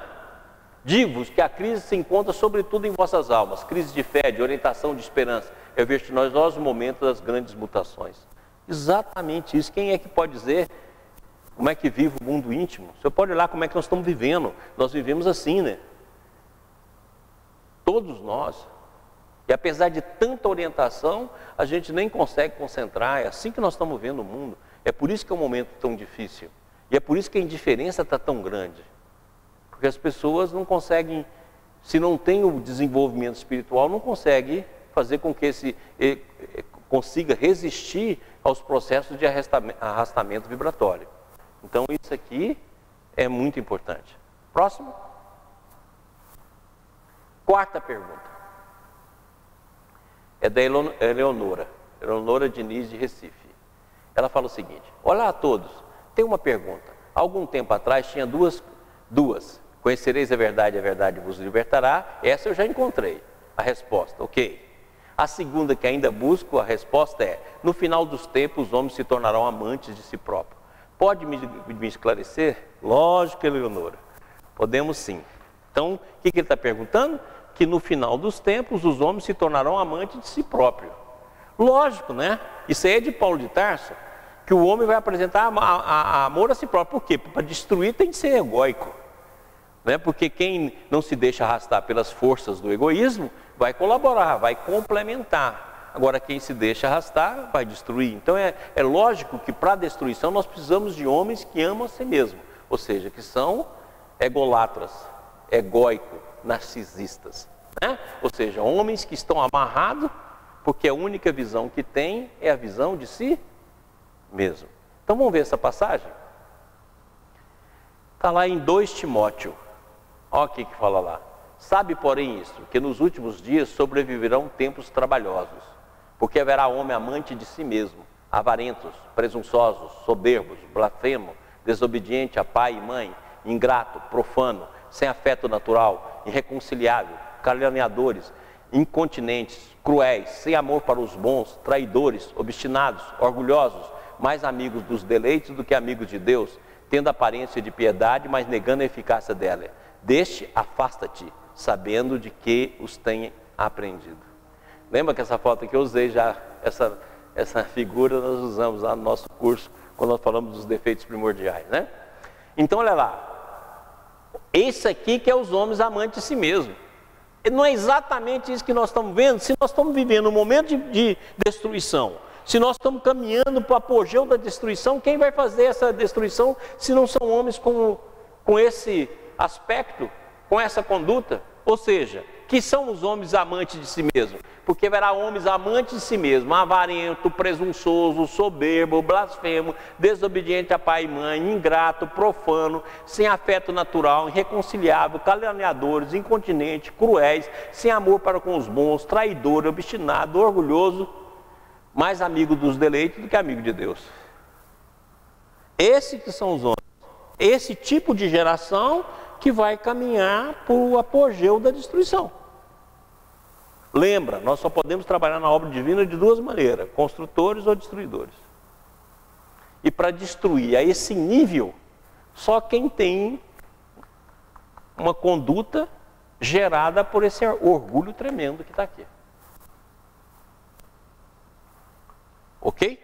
Digo-vos que a crise se encontra sobretudo em vossas almas. Crise de fé, de orientação, de esperança. É vertiginoso momento das grandes mutações. Exatamente isso. Quem é que pode dizer como é que vive o mundo íntimo? Você pode olhar como é que nós estamos vivendo. Nós vivemos assim, né? Todos nós. E apesar de tanta orientação, a gente nem consegue concentrar. É assim que nós estamos vendo o mundo. É por isso que é um momento tão difícil. E é por isso que a indiferença está tão grande. Porque as pessoas não conseguem, se não tem o desenvolvimento espiritual, não consegue fazer com que consiga resistir aos processos de arrastamento vibratório. Então isso aqui é muito importante. Próximo. Quarta pergunta. É da Eleonora Diniz de Recife. Ela fala o seguinte: olá a todos, tem uma pergunta. Há algum tempo atrás tinha duas. Conhecereis a verdade vos libertará. Essa eu já encontrei a resposta, ok. A segunda, que ainda busco, a resposta é: no final dos tempos os homens se tornarão amantes de si próprios. Pode me esclarecer? Lógico, Eleonora, podemos sim. Então, o que ele está perguntando? Que no final dos tempos os homens se tornarão amantes de si próprio. Lógico, né? Isso aí é de Paulo de Tarso, que o homem vai apresentar amor a si próprio. Por quê? Para destruir tem que ser egóico. Né? Porque quem não se deixa arrastar pelas forças do egoísmo, vai colaborar, vai complementar. Agora quem se deixa arrastar, vai destruir. Então é lógico que para a destruição nós precisamos de homens que amam a si mesmo. Ou seja, que são egolatras. egóico, narcisistas, né? Ou seja, homens que estão amarrados porque a única visão que tem é a visão de si mesmo. Então vamos ver essa passagem? Está lá em 2 Timóteo. Olha o que fala lá. Sabe, porém, isto, que nos últimos dias sobreviverão tempos trabalhosos, porque haverá homem amante de si mesmo, avarentos, presunçosos, soberbos, blasfemo, desobediente a pai e mãe, ingrato, profano, sem afeto natural, irreconciliável, caluniadores, incontinentes, cruéis, sem amor para os bons, traidores, obstinados, orgulhosos, mais amigos dos deleites do que amigos de Deus, tendo aparência de piedade, mas negando a eficácia dela. Deste, afasta-te, sabendo de que os tem aprendido. Lembra que essa foto que eu usei já, essa figura nós usamos lá no nosso curso, quando nós falamos dos defeitos primordiais, né? Então, olha lá. Esse aqui que é os homens amantes de si mesmo. Não é exatamente isso que nós estamos vendo. Se nós estamos vivendo um momento de destruição, se nós estamos caminhando para o apogeu da destruição, quem vai fazer essa destruição se não são homens com esse aspecto, com essa conduta? Ou seja, que são os homens amantes de si mesmo? Porque haverá homens amantes de si mesmo, avarento, presunçoso, soberbo, blasfemo, desobediente a pai e mãe, ingrato, profano, sem afeto natural, irreconciliável, caluniadores, incontinentes, cruéis, sem amor para com os bons, traidor, obstinado, orgulhoso, mais amigo dos deleites do que amigo de Deus. Esses que são os homens. Esse tipo de geração que vai caminhar para o apogeu da destruição. Lembra, nós só podemos trabalhar na obra divina de 2 maneiras, construtores ou destruidores. E para destruir a esse nível, só quem tem uma conduta gerada por esse orgulho tremendo que está aqui. Ok?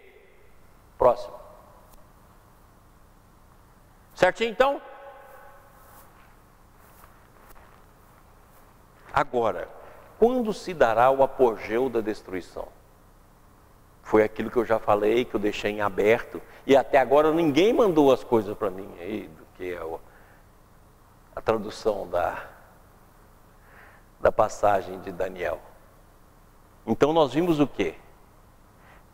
Próximo. Certinho então? Agora, quando se dará o apogeu da destruição? Foi aquilo que eu já falei, que eu deixei em aberto, e até agora ninguém mandou as coisas para mim aí, do que é a tradução da passagem de Daniel. Então nós vimos o quê?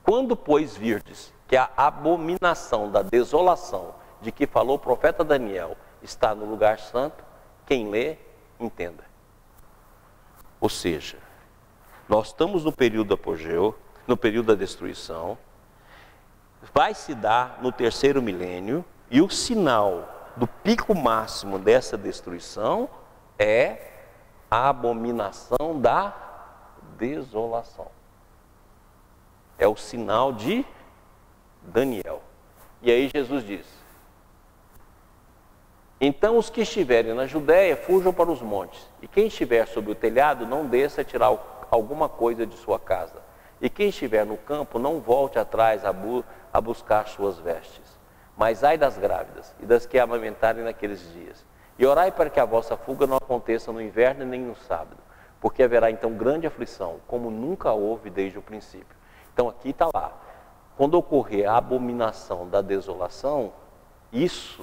Quando, pois, virdes que a abominação da desolação de que falou o profeta Daniel está no lugar santo, quem lê, entenda. Ou seja, nós estamos no período do apogeu, no período da destruição, vai se dar no 3º milênio, e o sinal do pico máximo dessa destruição é a abominação da desolação. É o sinal de Daniel. E aí Jesus diz: então os que estiverem na Judéia fujam para os montes, e quem estiver sobre o telhado não desça a tirar alguma coisa de sua casa, e quem estiver no campo não volte atrás a buscar suas vestes. Mas ai das grávidas e das que amamentarem naqueles dias, e orai para que a vossa fuga não aconteça no inverno nem no sábado, porque haverá então grande aflição, como nunca houve desde o princípio. Então aqui está lá, quando ocorrer a abominação da desolação, isso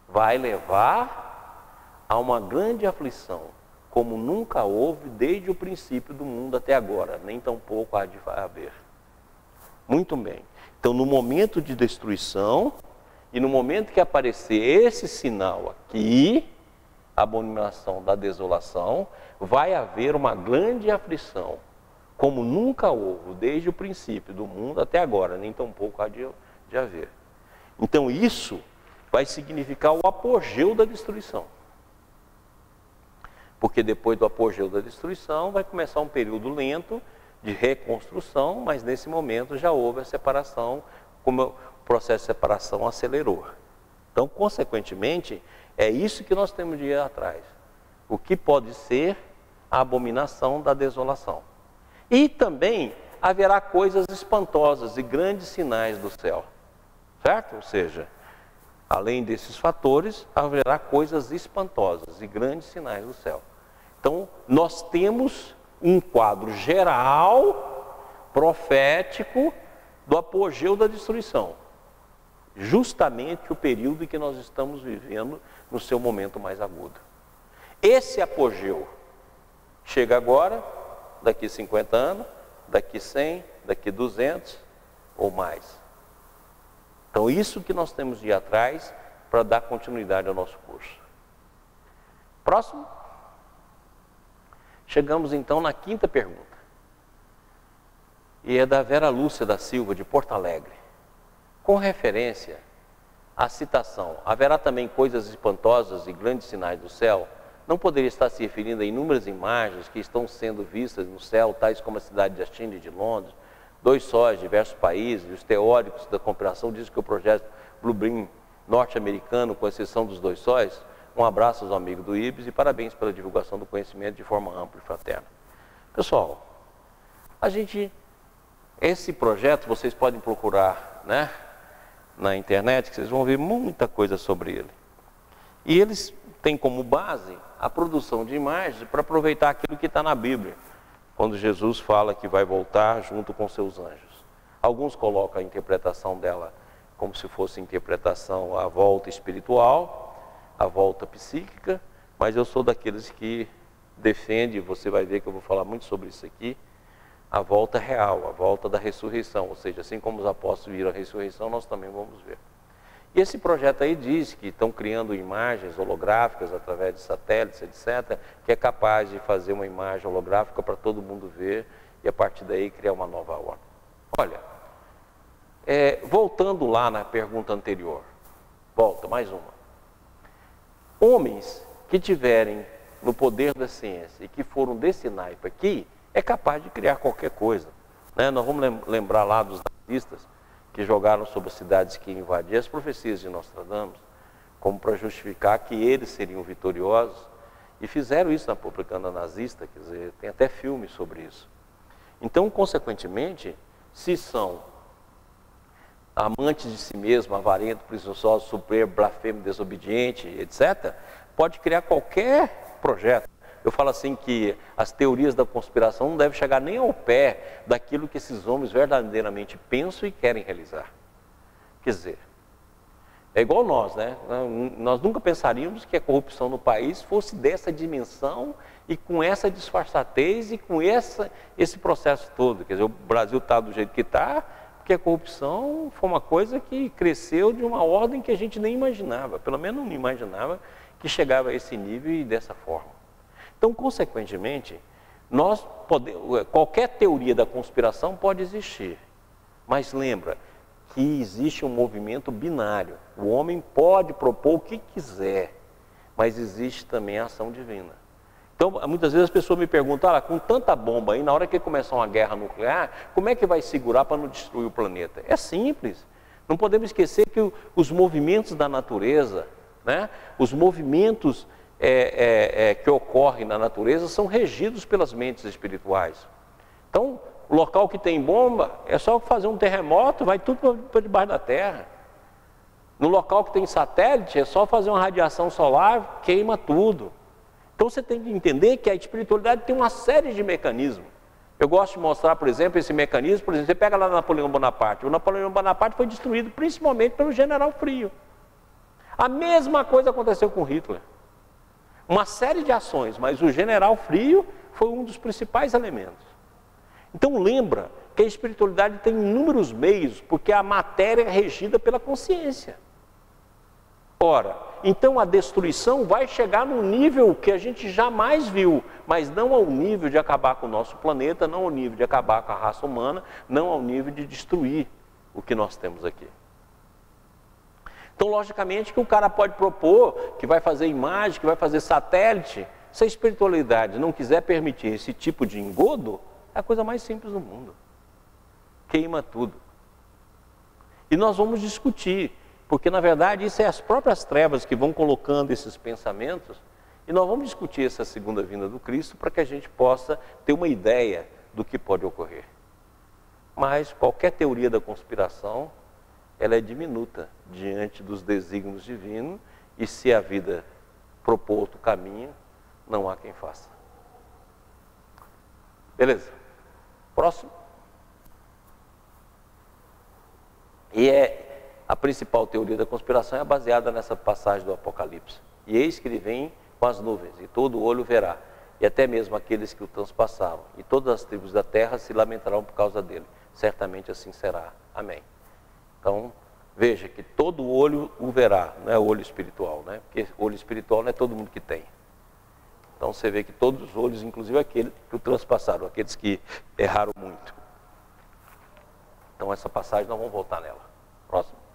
vai levar a uma grande aflição, como nunca houve desde o princípio do mundo até agora, nem tampouco há de haver. Muito bem. Então, no momento de destruição, e no momento que aparecer esse sinal aqui, a abominação da desolação, vai haver uma grande aflição, como nunca houve desde o princípio do mundo até agora, nem tampouco há de haver. Então, isso vai significar o apogeu da destruição. Porque depois do apogeu da destruição vai começar um período lento de reconstrução, mas nesse momento já houve a separação, como o processo de separação acelerou. Então, consequentemente, é isso que nós temos de ir atrás. O que pode ser a abominação da desolação. E também haverá coisas espantosas e grandes sinais do céu. Certo? Ou seja, além desses fatores, haverá coisas espantosas e grandes sinais do céu. Então, nós temos um quadro geral, profético, do apogeu da destruição. Justamente o período em que nós estamos vivendo no seu momento mais agudo. Esse apogeu chega agora, daqui 50 anos, daqui 100, daqui 200 ou mais. Então isso que nós temos de ir atrás para dar continuidade ao nosso curso. Próximo. Chegamos então na quinta pergunta. E é da Vera Lúcia da Silva, de Porto Alegre. Com referência à citação, haverá também coisas espantosas e grandes sinais do céu? Não poderia estar se referindo a inúmeras imagens que estão sendo vistas no céu, tais como a cidade de Austin e de Londres, 2 sóis de diversos países. Os teóricos da conspiração dizem que o projeto Bluebeam norte-americano, com exceção dos 2 sóis. Um abraço aos amigos do IBS e parabéns pela divulgação do conhecimento de forma ampla e fraterna. Pessoal, esse projeto vocês podem procurar, né, na internet, que vocês vão ver muita coisa sobre ele. E eles têm como base a produção de imagens para aproveitar aquilo que está na Bíblia, quando Jesus fala que vai voltar junto com seus anjos. Alguns colocam a interpretação dela como se fosse interpretação a volta espiritual, a volta psíquica, mas eu sou daqueles que defende, você vai ver que eu vou falar muito sobre isso aqui, a volta real, a volta da ressurreição, ou seja, assim como os apóstolos viram a ressurreição, nós também vamos ver. E esse projeto aí diz que estão criando imagens holográficas através de satélites, etc., que é capaz de fazer uma imagem holográfica para todo mundo ver e a partir daí criar uma nova ordem. Olha, voltando lá na pergunta anterior, volta, mais uma. Homens que tiverem no poder da ciência e que foram desse naipe aqui, é capaz de criar qualquer coisa, né? Nós vamos lembrar lá dos nazistas, que jogaram sobre as cidades que invadiam as profecias de Nostradamus, como para justificar que eles seriam vitoriosos, e fizeram isso na propaganda nazista, quer dizer, tem até filme sobre isso. Então, consequentemente, se são amantes de si mesmo, avarento, presunçoso, soberbo, blasfemo, desobediente, etc., pode criar qualquer projeto. Eu falo assim que as teorias da conspiração não devem chegar nem ao pé daquilo que esses homens verdadeiramente pensam e querem realizar. Quer dizer, é igual nós, né? Nós nunca pensaríamos que a corrupção no país fosse dessa dimensão e com essa disfarçatez e com esse processo todo. Quer dizer, o Brasil está do jeito que está, porque a corrupção foi uma coisa que cresceu de uma ordem que a gente nem imaginava, pelo menos não imaginava que chegava a esse nível e dessa forma. Então, consequentemente, qualquer teoria da conspiração pode existir, mas lembra que existe um movimento binário. O homem pode propor o que quiser, mas existe também a ação divina. Então, muitas vezes as pessoas me perguntam, com tanta bomba aí, na hora que começar uma guerra nuclear, como é que vai segurar para não destruir o planeta? É simples. Não podemos esquecer que os movimentos da natureza, né, os movimentos que ocorrem na natureza são regidos pelas mentes espirituais. Então, o local que tem bomba, é só fazer um terremoto, vai tudo para debaixo da terra. No local que tem satélite, é só fazer uma radiação solar, queima tudo. Então você tem que entender que a espiritualidade tem uma série de mecanismos. Eu gosto de mostrar, por exemplo, esse mecanismo. Por exemplo, você pega lá Napoleão Bonaparte. O Napoleão Bonaparte foi destruído principalmente pelo general frio. A mesma coisa aconteceu com Hitler. Uma série de ações, mas o general frio foi um dos principais elementos. Então lembra que a espiritualidade tem inúmeros meios, porque a matéria é regida pela consciência. Ora, então a destruição vai chegar num nível que a gente jamais viu, mas não ao nível de acabar com o nosso planeta, não ao nível de acabar com a raça humana, não ao nível de destruir o que nós temos aqui. Então, logicamente, que o cara pode propor que vai fazer imagem, que vai fazer satélite. Se a espiritualidade não quiser permitir esse tipo de engodo, é a coisa mais simples do mundo. Queima tudo. E nós vamos discutir, porque na verdade isso é as próprias trevas que vão colocando esses pensamentos, e nós vamos discutir essa segunda vinda do Cristo para que a gente possa ter uma ideia do que pode ocorrer. Mas qualquer teoria da conspiração, ela é diminuta diante dos desígnios divinos, e se a vida propor outro caminho, não há quem faça. Beleza? Próximo. E a principal teoria da conspiração é baseada nessa passagem do Apocalipse. E eis que ele vem com com as nuvens, e todo olho verá, e até mesmo aqueles que o transpassaram, e todas as tribos da terra se lamentarão por causa dele. Certamente assim será. Amém. Então, veja que todo olho o verá, não é o olho espiritual, né? Porque olho espiritual não é todo mundo que tem. Então você vê que todos os olhos, inclusive aqueles que o transpassaram, aqueles que erraram muito. Então essa passagem nós vamos voltar nela. Próximo.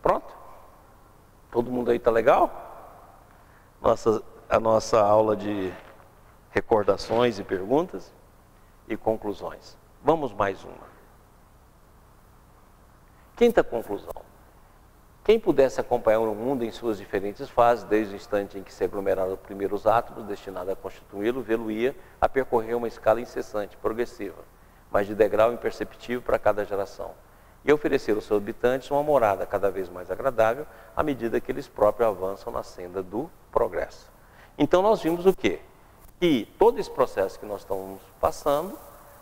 Pronto? Todo mundo aí está legal? A nossa aula de recordações e perguntas e conclusões. Vamos mais uma. Quinta conclusão. Quem pudesse acompanhar o mundo em suas diferentes fases, desde o instante em que se aglomeraram os primeiros átomos destinados a constituí-lo, vê-lo-ia a percorrer uma escala incessante, progressiva, mas de degrau imperceptível para cada geração, e oferecer aos seus habitantes uma morada cada vez mais agradável à medida que eles próprios avançam na senda do progresso. Então nós vimos o quê? Que todo esse processo que nós estamos passando,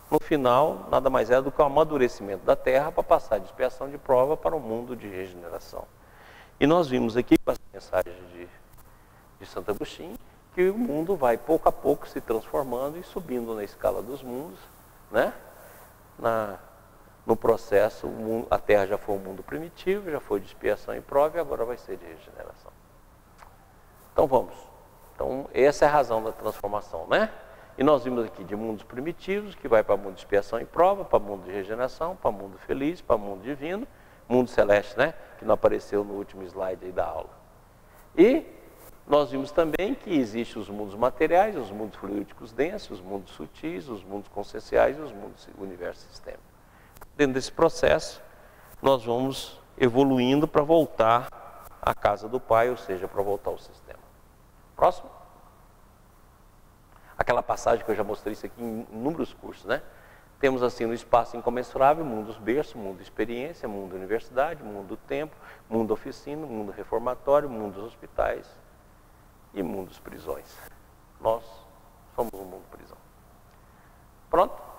no final, nada mais é do que o amadurecimento da Terra para passar de expiação de prova para o mundo de regeneração. E nós vimos aqui, com as mensagens de Santo Agostinho, que o mundo vai pouco a pouco se transformando e subindo na escala dos mundos, né? No processo, a Terra já foi um mundo primitivo, já foi de expiação e prova e agora vai ser de regeneração. Então vamos. Então essa é a razão da transformação, né? E nós vimos aqui de mundos primitivos, que vai para mundo de expiação e prova, para mundo de regeneração, para mundo feliz, para mundo divino, mundo celeste, né? Que não apareceu no último slide aí da aula. E nós vimos também que existem os mundos materiais, os mundos fluídicos densos, os mundos sutis, os mundos conscienciais e os mundos universo sistêmico. Dentro desse processo, nós vamos evoluindo para voltar à casa do Pai, ou seja, para voltar ao sistema. Próximo. Aquela passagem que eu já mostrei isso aqui em inúmeros cursos, né? Temos assim no espaço incomensurável, mundos berço, mundo experiência, mundo universidade, mundo tempo, mundo oficina, mundo reformatório, mundos hospitais e mundos prisões. Nós somos um mundo prisão. Pronto?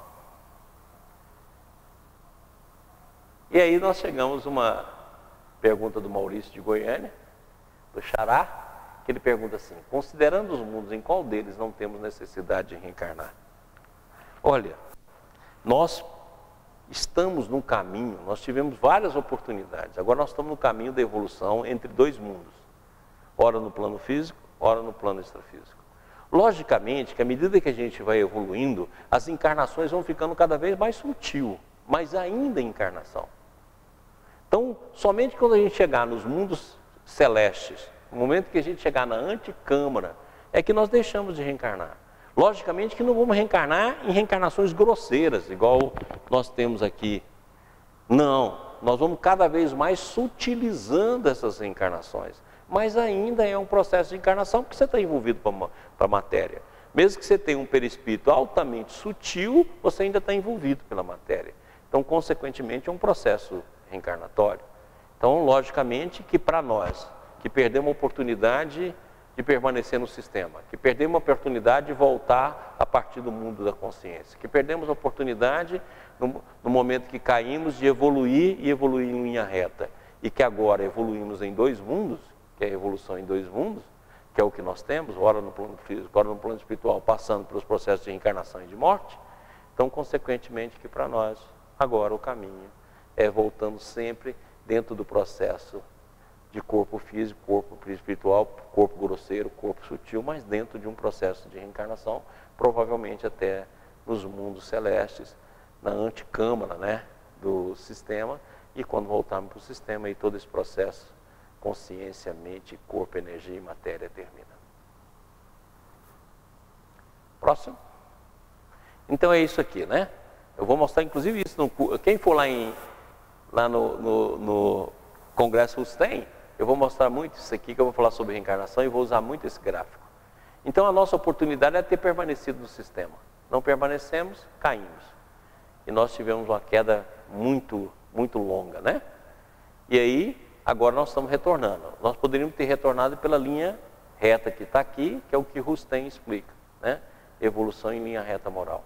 E aí nós chegamos a uma pergunta do Maurício de Goiânia, do Xará, que ele pergunta assim: considerando os mundos, em qual deles não temos necessidade de reencarnar? Olha, nós estamos num caminho, nós tivemos várias oportunidades, agora nós estamos no caminho da evolução entre dois mundos, ora no plano físico, ora no plano extrafísico. Logicamente que à medida que a gente vai evoluindo, as encarnações vão ficando cada vez mais sutil, mas ainda em encarnação. Então, somente quando a gente chegar nos mundos celestes, no momento que a gente chegar na antecâmara, é que nós deixamos de reencarnar. Logicamente que não vamos reencarnar em reencarnações grosseiras, igual nós temos aqui. Não, nós vamos cada vez mais sutilizando essas reencarnações. Mas ainda é um processo de encarnação, porque você está envolvido para a matéria. Mesmo que você tenha um perispírito altamente sutil, você ainda está envolvido pela matéria. Então, consequentemente, é um processo reencarnatório. Então, logicamente que para nós, que perdemos a oportunidade de permanecer no sistema, que perdemos a oportunidade de voltar a partir do mundo da consciência, que perdemos a oportunidade, no momento que caímos, de evoluir e evoluir em linha reta, e que agora evoluímos em dois mundos, que é a evolução em dois mundos, que é o que nós temos, ora no plano físico, ora no plano espiritual, passando pelos processos de reencarnação e de morte. Então, consequentemente, que para nós, agora o caminho é voltando sempre dentro do processo de corpo físico, corpo espiritual, corpo grosseiro, corpo sutil, mas dentro de um processo de reencarnação, provavelmente até nos mundos celestes, na antecâmara, né, do sistema, e quando voltarmos para o sistema, aí todo esse processo, consciência, mente, corpo, energia e matéria termina. Próximo. Então é isso aqui, né? Eu vou mostrar inclusive isso, quem for lá no Congresso USTEM, eu vou mostrar muito isso aqui, que eu vou falar sobre reencarnação e vou usar muito esse gráfico. Então a nossa oportunidade é ter permanecido no sistema. Não permanecemos, caímos. E nós tivemos uma queda muito, muito longa, né? E aí, agora nós estamos retornando. Nós poderíamos ter retornado pela linha reta que está aqui, que é o que Rustem explica, né? Evolução em linha reta moral.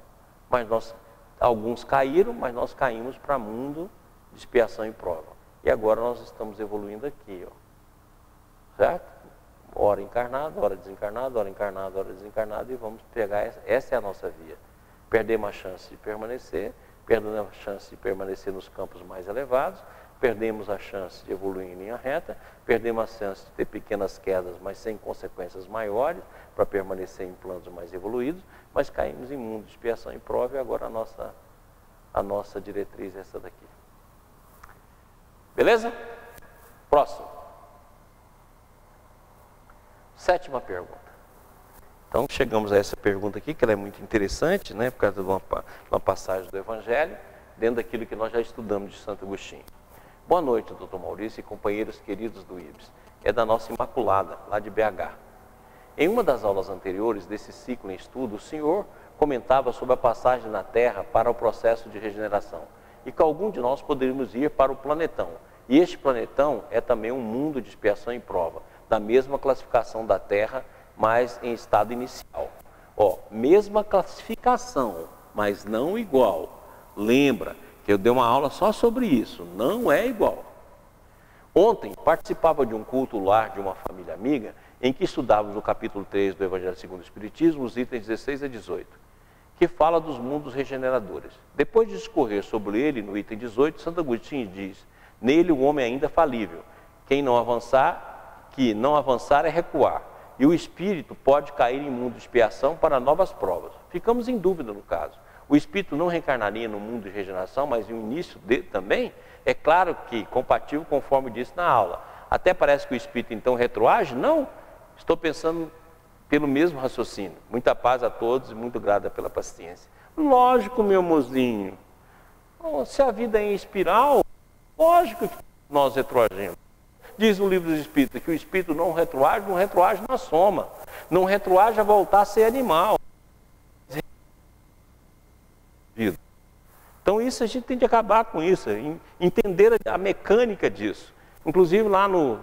Mas alguns caíram, mas nós caímos para mundo de expiação e prova. E agora nós estamos evoluindo aqui, ó. Certo? Hora encarnado, hora desencarnado, hora encarnado, hora desencarnado, e vamos pegar, essa é a nossa via. Perdemos a chance de permanecer, perdemos a chance de permanecer nos campos mais elevados, perdemos a chance de evoluir em linha reta, perdemos a chance de ter pequenas quedas, mas sem consequências maiores, para permanecer em planos mais evoluídos, mas caímos em mundo de expiação e prova, e agora a nossa diretriz é essa daqui. Beleza? Próximo. 7ª pergunta. Então chegamos a essa pergunta aqui, que ela é muito interessante, né, por causa de uma passagem do Evangelho, dentro daquilo que nós já estudamos de Santo Agostinho. Boa noite, doutor Maurício e companheiros queridos do IBS. É da nossa Imaculada, lá de BH. Em uma das aulas anteriores desse ciclo em estudo, o senhor comentava sobre a passagem na Terra para o processo de regeneração, e que algum de nós poderíamos ir para o planetão. E este planetão é também um mundo de expiação e prova, da mesma classificação da Terra, mas em estado inicial. Ó, mesma classificação, mas não igual. Lembra que eu dei uma aula só sobre isso, não é igual. Ontem participava de um culto lar de uma família amiga, em que estudávamos o capítulo 3 do Evangelho segundo o Espiritismo, os itens 16 a 18, que fala dos mundos regeneradores. Depois de discorrer sobre ele, no item 18, Santo Agostinho diz: nele o homem é ainda falível, que não avançar é recuar, e o espírito pode cair em mundo de expiação para novas provas. Ficamos em dúvida no caso. O espírito não reencarnaria no mundo de regeneração, mas no início dele também? É claro que compatível, conforme disse na aula. Até parece que o espírito então retroage? Não, estou pensando pelo mesmo raciocínio. Muita paz a todos e muito grata pela paciência. Lógico, meu mozinho, se a vida é em espiral, lógico que nós retroagimos. Diz o livro dos Espíritos que o espírito não retroage na soma, não retroage a voltar a ser animal. Então isso a gente tem de acabar com isso, entender a mecânica disso. Inclusive lá no,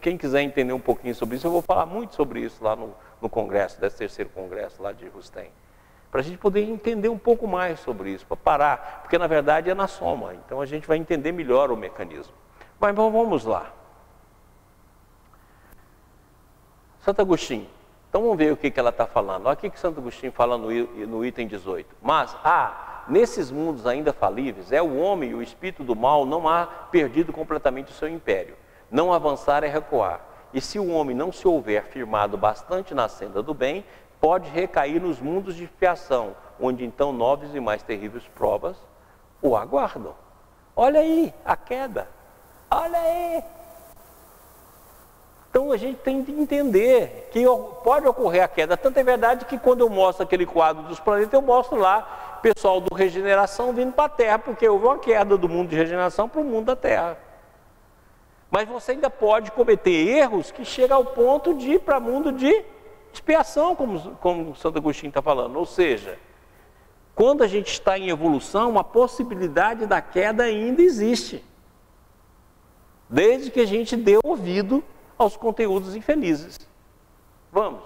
quem quiser entender um pouquinho sobre isso, eu vou falar muito sobre isso lá no congresso, desse 3º congresso lá de Rustem. Para a gente poder entender um pouco mais sobre isso, para parar, porque na verdade é na soma, então a gente vai entender melhor o mecanismo. Mas vamos lá. Santo Agostinho, então vamos ver o que ela está falando. Olha o que Santo Agostinho fala no item 18. Mas, nesses mundos ainda falíveis, é o homem e o espírito do mal não há perdido completamente o seu império. Não avançar é recuar. E se o homem não se houver firmado bastante na senda do bem, pode recair nos mundos de expiação, onde então novas e mais terríveis provas o aguardam. Olha aí a queda. Olha aí. Então a gente tem de entender que pode ocorrer a queda. Tanto é verdade que quando eu mostro aquele quadro dos planetas, eu mostro lá pessoal do regeneração vindo para a Terra, porque houve uma queda do mundo de regeneração para o mundo da Terra. Mas você ainda pode cometer erros que chegam ao ponto de ir para o mundo de expiação, como Santo Agostinho está falando. Ou seja, quando a gente está em evolução, a possibilidade da queda ainda existe. Desde que a gente dê ouvido aos conteúdos infelizes. Vamos.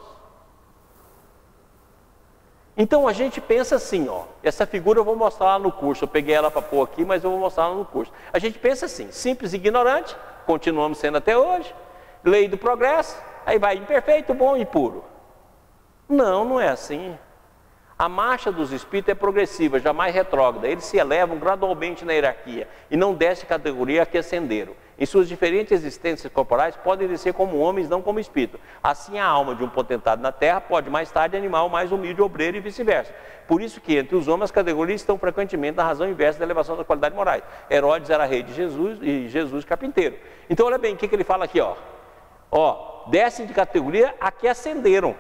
Então a gente pensa assim, ó, essa figura eu vou mostrar lá no curso, eu peguei ela para pôr aqui, mas eu vou mostrar lá no curso. A gente pensa assim, simples e ignorante, continuamos sendo até hoje, lei do progresso, aí vai imperfeito, bom e puro. Não, não é assim. A marcha dos espíritos é progressiva, jamais retrógrada. Eles se elevam gradualmente na hierarquia e não descem categoria a que ascenderam. Em suas diferentes existências corporais podem descer como homens, não como espírito. Assim a alma de um potentado na terra pode mais tarde animar o mais humilde obreiro e vice-versa. Por isso que entre os homens as categorias estão frequentemente na razão inversa da elevação das qualidades morais. Herodes era rei de Jesus e Jesus carpinteiro. Então olha bem o que ele fala aqui, ó. Ó, descem de categoria a que ascenderam.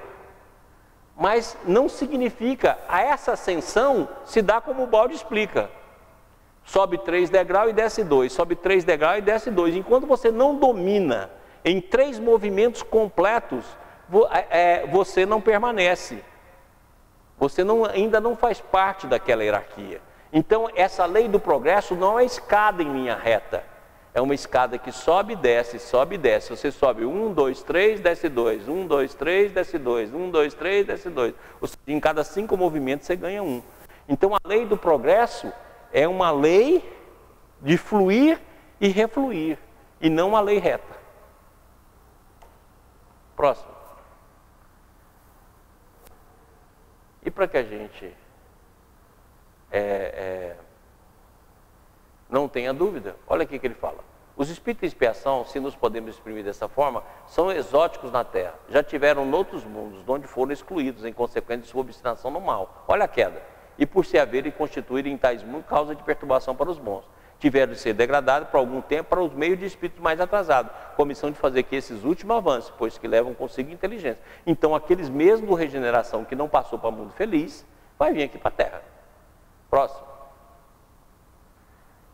Mas não significa, a essa ascensão se dá como o Balde explica. Sobe 3 degraus e desce 2, sobe 3 degraus e desce 2. Enquanto você não domina em 3 movimentos completos, você não permanece. Você ainda não faz parte daquela hierarquia. Então essa lei do progresso não é escada em linha reta. É uma escada que sobe e desce, sobe e desce. Você sobe 1, 2, 3, desce 2. 1, 2, 3, desce 2. 1, 2, 3, desce 2. Ou seja, em cada 5 movimentos você ganha 1. Então a lei do progresso é uma lei de fluir e refluir, e não a lei reta. Próximo. E para que a gente não tenha dúvida, olha aqui que ele fala. Os espíritos de expiação, se nos podemos exprimir dessa forma, são exóticos na Terra. Já tiveram noutros mundos, de onde foram excluídos em consequência de sua obstinação no mal. Olha a queda. E por se haverem e constituírem em tais mundos causa de perturbação para os bons. Tiveram de ser degradados por algum tempo para os meios de espíritos mais atrasados, com a missão de fazer que esses últimos avancem, pois que levam consigo inteligência. Então, aqueles mesmos do regeneração que não passou para o mundo feliz, vai vir aqui para a Terra. Próximo.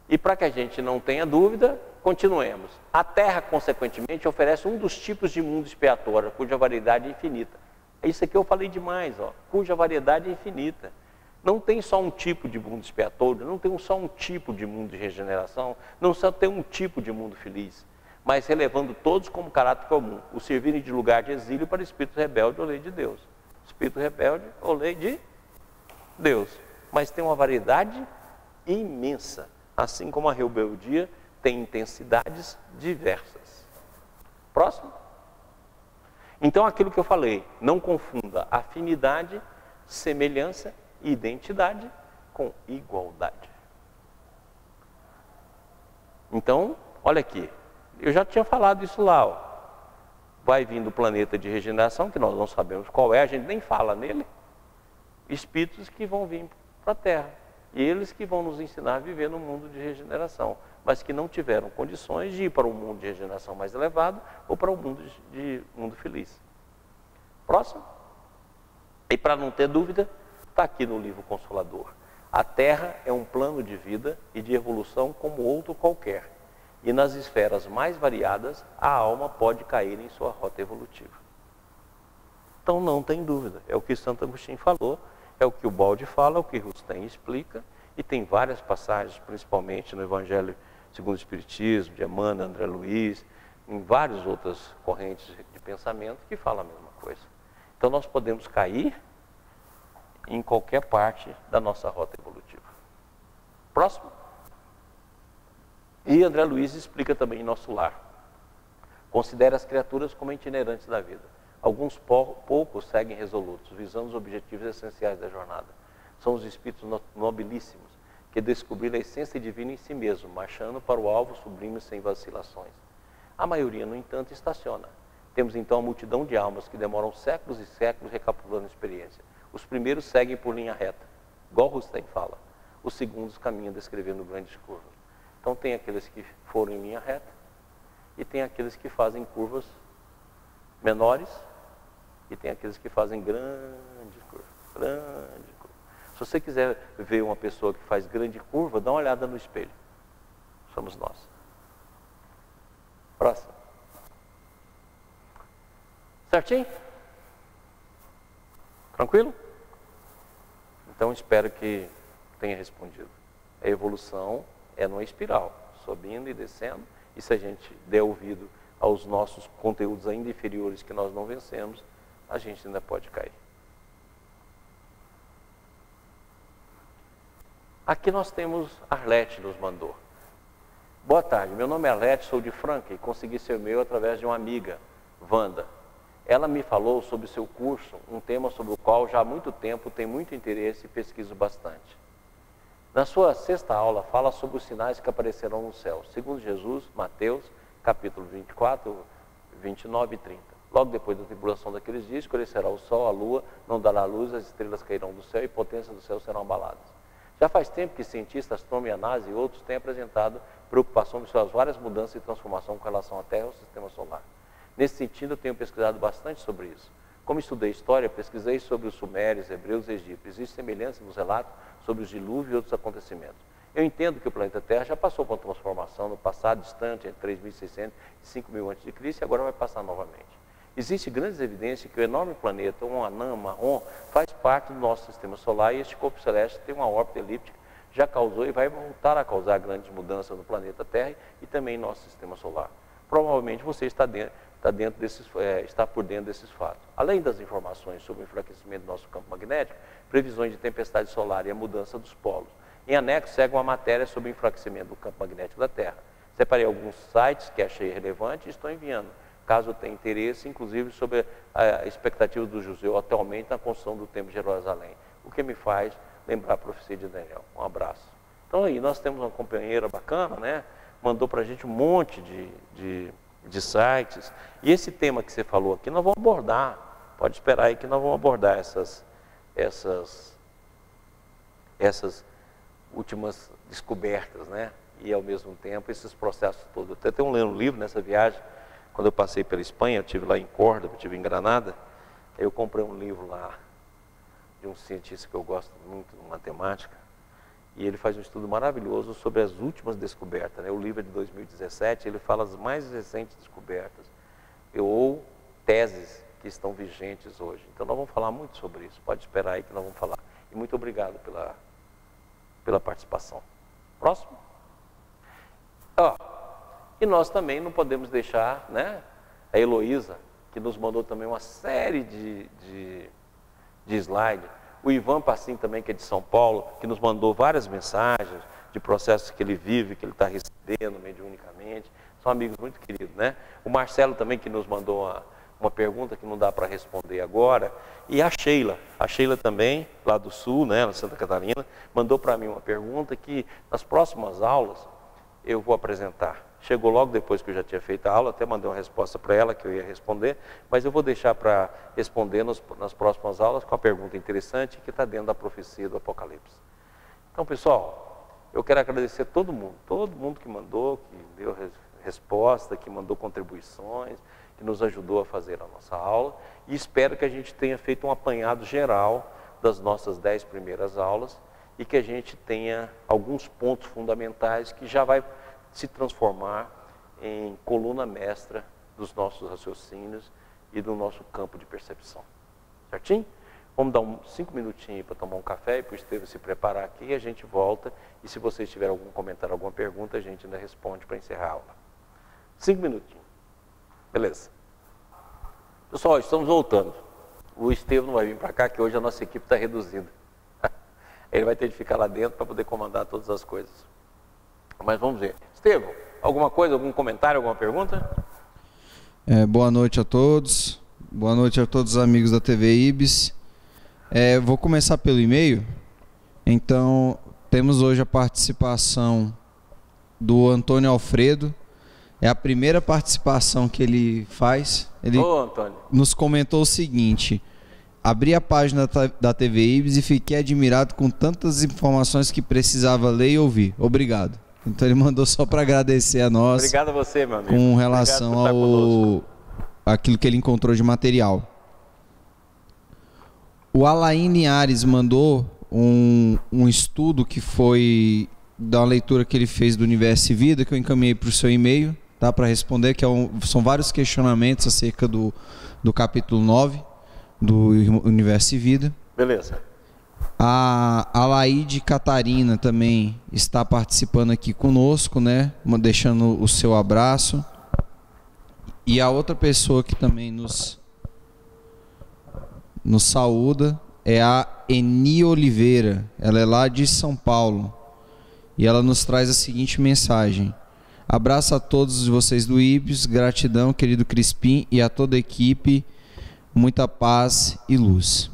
E para que a gente não tenha dúvida, continuemos. A Terra, consequentemente, oferece um dos tipos de mundo expiatório, cuja variedade é infinita. Isso aqui eu falei demais, ó, cuja variedade é infinita. Não tem só um tipo de mundo expiatório, não tem só um tipo de mundo de regeneração, não só tem um tipo de mundo feliz, mas relevando todos como caráter comum, o servirem de lugar de exílio para espírito rebelde ou lei de Deus. Espírito rebelde ou lei de Deus. Mas tem uma variedade imensa, assim como a rebeldia tem intensidades diversas. Próximo. Então, aquilo que eu falei, não confunda afinidade, semelhança e identidade com igualdade. Então, olha aqui, eu já tinha falado isso lá, ó. Vai vindo o planeta de regeneração, que nós não sabemos qual é, a gente nem fala nele, espíritos que vão vir para a Terra, e eles que vão nos ensinar a viver no mundo de regeneração, mas que não tiveram condições de ir para um mundo de regeneração mais elevado ou para um mundo feliz. Próximo. E para não ter dúvida, está aqui no livro Consolador. A Terra é um plano de vida e de evolução como outro qualquer. E nas esferas mais variadas, a alma pode cair em sua rota evolutiva. Então não tem dúvida. É o que Santo Agostinho falou, é o que o Baldi fala, é o que Rustem explica. E tem várias passagens, principalmente no Evangelho segundo o Espiritismo, de Emmanuel, André Luiz, em várias outras correntes de pensamento que falam a mesma coisa. Então nós podemos cair em qualquer parte da nossa rota evolutiva. Próximo. E André Luiz explica também em Nosso Lar. Considera as criaturas como itinerantes da vida. Alguns poucos seguem resolutos, visando os objetivos essenciais da jornada. São os espíritos nobilíssimos, que descobriram a essência divina em si mesmo, marchando para o alvo sublime sem vacilações. A maioria, no entanto, estaciona. Temos então a multidão de almas que demoram séculos e séculos recapitulando a experiência. Os primeiros seguem por linha reta, igual Rustem fala. Os segundos caminham descrevendo grandes curvas. Então tem aqueles que foram em linha reta e tem aqueles que fazem curvas menores e tem aqueles que fazem grande curva. Se você quiser ver uma pessoa que faz grande curva, dá uma olhada no espelho. Somos nós. Próximo. Certinho? Tranquilo? Então espero que tenha respondido. A evolução é numa espiral, subindo e descendo, e se a gente der ouvido aos nossos conteúdos ainda inferiores que nós não vencemos, a gente ainda pode cair. Aqui nós temos Arlete nos mandou. Boa tarde, meu nome é Arlete, sou de Franca e consegui ser meu através de uma amiga, Wanda. Ela me falou sobre o seu curso, um tema sobre o qual já há muito tempo tenho muito interesse e pesquiso bastante. Na sua sexta aula, fala sobre os sinais que aparecerão no céu, segundo Jesus, Mateus, capítulo 24, 29 e 30. Logo depois da tribulação daqueles dias, escurecerá o sol, a lua, não dará luz, as estrelas cairão do céu e potências do céu serão abaladas. Já faz tempo que cientistas, astrônomos e análise e outros têm apresentado preocupação sobre suas várias mudanças e transformação com relação à Terra e ao sistema solar. Nesse sentido, eu tenho pesquisado bastante sobre isso. Como estudei história, pesquisei sobre os sumérios, hebreus e egípcios. Existe semelhança nos relatos sobre os dilúvios e outros acontecimentos. Eu entendo que o planeta Terra já passou por uma transformação no passado distante, entre 3.600 e 5.000 a.C., e agora vai passar novamente. Existem grandes evidências que o enorme planeta, um anã marrom, faz parte do nosso sistema solar e este corpo celeste tem uma órbita elíptica, já causou e vai voltar a causar grandes mudanças no planeta Terra e também no nosso sistema solar. Provavelmente você está por dentro desses fatos. Além das informações sobre o enfraquecimento do nosso campo magnético, previsões de tempestade solar e a mudança dos polos. Em anexo segue uma matéria sobre o enfraquecimento do campo magnético da Terra. Separei alguns sites que achei relevante e estou enviando, caso tenha interesse, inclusive sobre a expectativa do José atualmente na construção do Templo de Jerusalém. O que me faz lembrar a profecia de Daniel. Um abraço. Então aí, nós temos uma companheira bacana, né? Mandou para a gente um monte de sites. E esse tema que você falou aqui, nós vamos abordar. Pode esperar aí que nós vamos abordar essas últimas descobertas, né? E ao mesmo tempo esses processos todos. Eu até tenho lendo um livro nessa viagem, quando eu passei pela Espanha, eu estive lá em Córdoba, estive em Granada, eu comprei um livro lá de um cientista que eu gosto muito, de matemática, e ele faz um estudo maravilhoso sobre as últimas descobertas, né? O livro é de 2017, ele fala as mais recentes descobertas, ou teses que estão vigentes hoje. Então nós vamos falar muito sobre isso, pode esperar aí que nós vamos falar. E muito obrigado pela participação. Próximo. E nós também não podemos deixar, né, a Heloísa, que nos mandou também uma série de slides. O Ivan Passim também, que é de São Paulo, que nos mandou várias mensagens de processos que ele vive, que ele está recebendo mediunicamente. São amigos muito queridos, né? O Marcelo também, que nos mandou uma pergunta que não dá para responder agora. E a Sheila também, lá do Sul, né, na Santa Catarina, mandou para mim uma pergunta que nas próximas aulas eu vou apresentar. Chegou logo depois que eu já tinha feito a aula, até mandei uma resposta para ela que eu ia responder, mas eu vou deixar para responder nas próximas aulas com uma pergunta interessante que está dentro da profecia do Apocalipse. Então, pessoal, eu quero agradecer todo mundo que mandou, que deu resposta, que mandou contribuições, que nos ajudou a fazer a nossa aula, e espero que a gente tenha feito um apanhado geral das nossas 10 primeiras aulas e que a gente tenha alguns pontos fundamentais que já vai se transformar em coluna mestra dos nossos raciocínios e do nosso campo de percepção. Certinho? Vamos dar 5 minutinhos para tomar um café e para o Estevam se preparar aqui e a gente volta. E se vocês tiverem algum comentário, alguma pergunta, a gente ainda responde para encerrar a aula. 5 minutinhos. Beleza. Pessoal, estamos voltando. O Estevam não vai vir para cá, que hoje a nossa equipe está reduzida. Ele vai ter de ficar lá dentro para poder comandar todas as coisas. Mas vamos ver. Estevam, alguma coisa, algum comentário, alguma pergunta? Boa noite a todos. Boa noite a todos os amigos da TV Ibis. Vou começar pelo e-mail. Então, temos hoje a participação do Antônio Alfredo. É a primeira participação que ele faz. Ele nos comentou o seguinte: abri a página da TV Ibis e fiquei admirado com tantas informações que precisava ler e ouvir. Obrigado. Então ele mandou só para agradecer a nós. Obrigado a você, meu amigo. Com relação àquilo que ele encontrou de material. O Alain Linhares mandou um estudo que foi da leitura que ele fez do Universo e Vida, que eu encaminhei para o seu e-mail, tá, para responder, que são vários questionamentos acerca do capítulo 9 do Universo e Vida. Beleza. A Laide Catarina também está participando aqui conosco, né? Deixando o seu abraço. E a outra pessoa que também nos saúda é a Eni Oliveira. Ela é lá de São Paulo. E ela nos traz a seguinte mensagem: abraço a todos vocês do IBS, gratidão, querido Crispim, e a toda a equipe, muita paz e luz.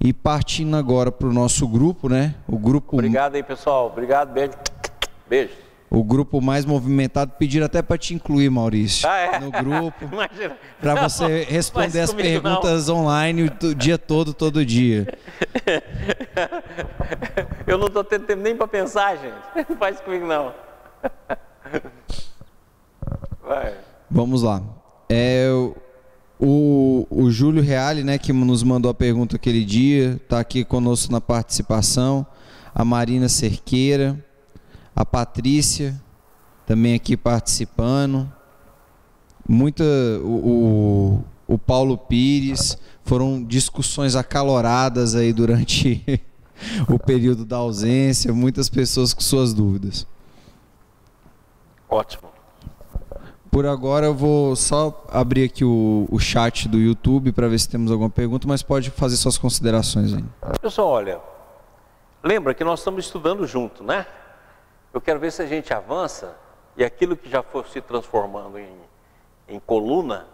E partindo agora para o nosso grupo, né? O grupo... Obrigado aí, pessoal. Obrigado, beijo. Beijo. O grupo mais movimentado. Pediram até para te incluir, Maurício, no grupo. Imagina. Para você responder as perguntas online o dia todo dia. Eu não estou tendo tempo nem para pensar, gente. Não faz comigo, não. Vai. Vamos lá. O Júlio Reale, né, que nos mandou a pergunta aquele dia, está aqui conosco na participação. A Marina Cerqueira, a Patrícia, também aqui participando. O Paulo Pires. Foram discussões acaloradas aí durante o período da ausência. Muitas pessoas com suas dúvidas. Ótimo. Por agora eu vou só abrir aqui o chat do YouTube para ver se temos alguma pergunta, mas pode fazer suas considerações aí. Pessoal, olha, lembra que nós estamos estudando junto, né? Eu quero ver se a gente avança e aquilo que já for se transformando em coluna,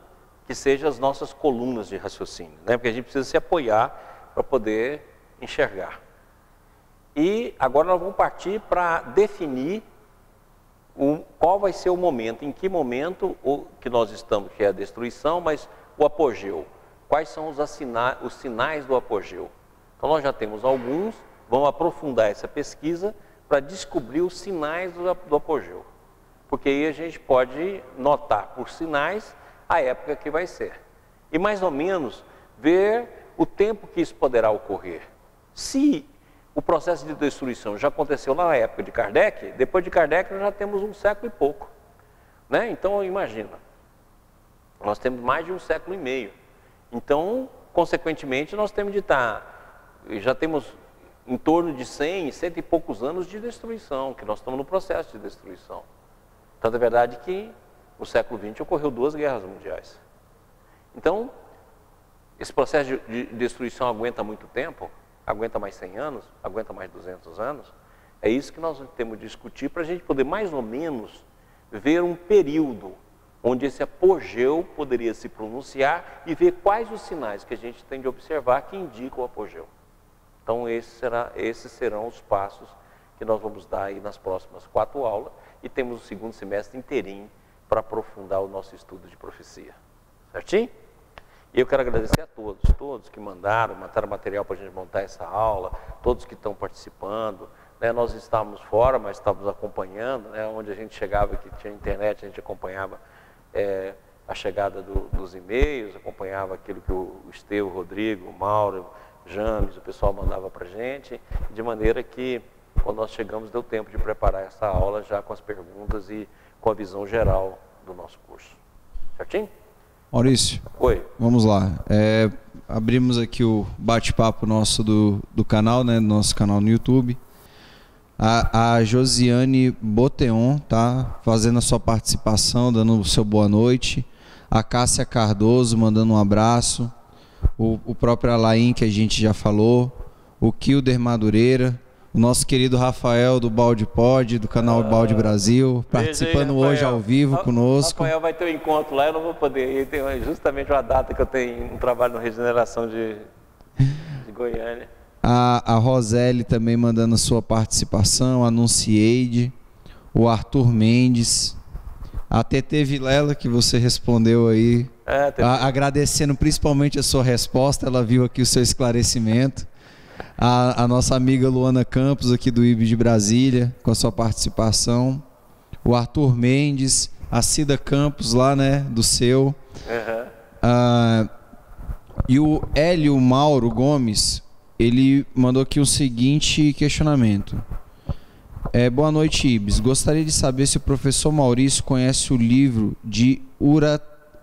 que sejam as nossas colunas de raciocínio, né? Porque a gente precisa se apoiar para poder enxergar. E agora nós vamos partir para definir qual vai ser o momento, em que momento que nós estamos, que é a destruição, mas o apogeu. Quais são os sinais do apogeu? Então nós já temos alguns, vamos aprofundar essa pesquisa para descobrir os sinais do apogeu. Porque aí a gente pode notar por sinais a época que vai ser. E mais ou menos ver o tempo que isso poderá ocorrer. Se o processo de destruição já aconteceu na época de Kardec, depois de Kardec nós já temos um século e pouco, né? Então imagina, nós temos mais de um século e meio. Então, consequentemente, nós temos de já temos em torno de 100 e poucos anos de destruição, que nós estamos no processo de destruição. Tanto é verdade que no século XX ocorreu 2 guerras mundiais. Então, esse processo de destruição aguenta muito tempo, aguenta mais 100 anos, aguenta mais 200 anos. É isso que nós temos de discutir para a gente poder mais ou menos ver um período onde esse apogeu poderia se pronunciar e ver quais os sinais que a gente tem de observar que indicam o apogeu. Então esses serão os passos que nós vamos dar aí nas próximas 4 aulas e temos o segundo semestre inteirinho para aprofundar o nosso estudo de profecia. Certinho? E eu quero agradecer a todos que mandaram material para a gente montar essa aula, todos que estão participando, né? Nós estávamos fora, mas estávamos acompanhando, né? Onde a gente chegava, que tinha internet, a gente acompanhava a chegada dos e-mails, acompanhava aquilo que o Esteu, o Rodrigo, o Mauro, o James, o pessoal mandava para a gente, de maneira que, quando nós chegamos, deu tempo de preparar essa aula já com as perguntas e com a visão geral do nosso curso. Certinho? Maurício, oi. Vamos lá. Abrimos aqui o bate-papo nosso do canal, né? Do nosso canal no YouTube. A Josiane Boteon tá fazendo a sua participação, dando o seu boa noite. A Cássia Cardoso mandando um abraço. O próprio Alain, que a gente já falou. O Kilder Madureira. O nosso querido Rafael do Balde Pod, do canal Balde Brasil, participando aí, hoje ao vivo conosco. Rafael vai ter um encontro lá, eu não vou poder ir, tem justamente uma data que eu tenho um trabalho no Regeneração de Goiânia. A Roseli também mandando a sua participação, a Nuncieide, o Arthur Mendes, a TT Vilela, que você respondeu aí, agradecendo principalmente a sua resposta, ela viu aqui o seu esclarecimento. A nossa amiga Luana Campos, aqui do IB de Brasília, com a sua participação. O Arthur Mendes, a Cida Campos, lá, né, do seu. E o Hélio Mauro Gomes, ele mandou aqui o seguinte questionamento. Boa noite, Ibis. Gostaria de saber se o professor Maurício conhece o livro de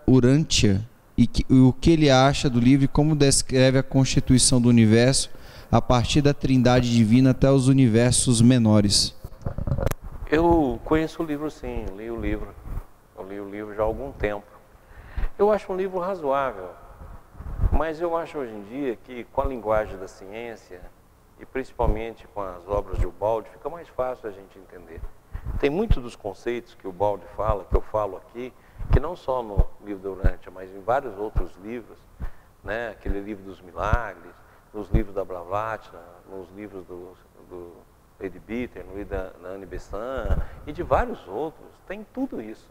Urântia e o que ele acha do livro e como descreve a constituição do universo a partir da trindade divina até os universos menores. Eu conheço o livro, sim, li o livro. Eu li o livro já há algum tempo. Eu acho um livro razoável, mas eu acho hoje em dia que com a linguagem da ciência e principalmente com as obras de Ubaldi, fica mais fácil a gente entender. Tem muitos dos conceitos que o Ubaldi fala, que eu falo aqui, que não só no livro da Urântia, mas em vários outros livros, né? Aquele livro dos milagres, nos livros da Blavatsky, nos livros do Lady Bitter, no livro da Anne Besant e de vários outros, tem tudo isso.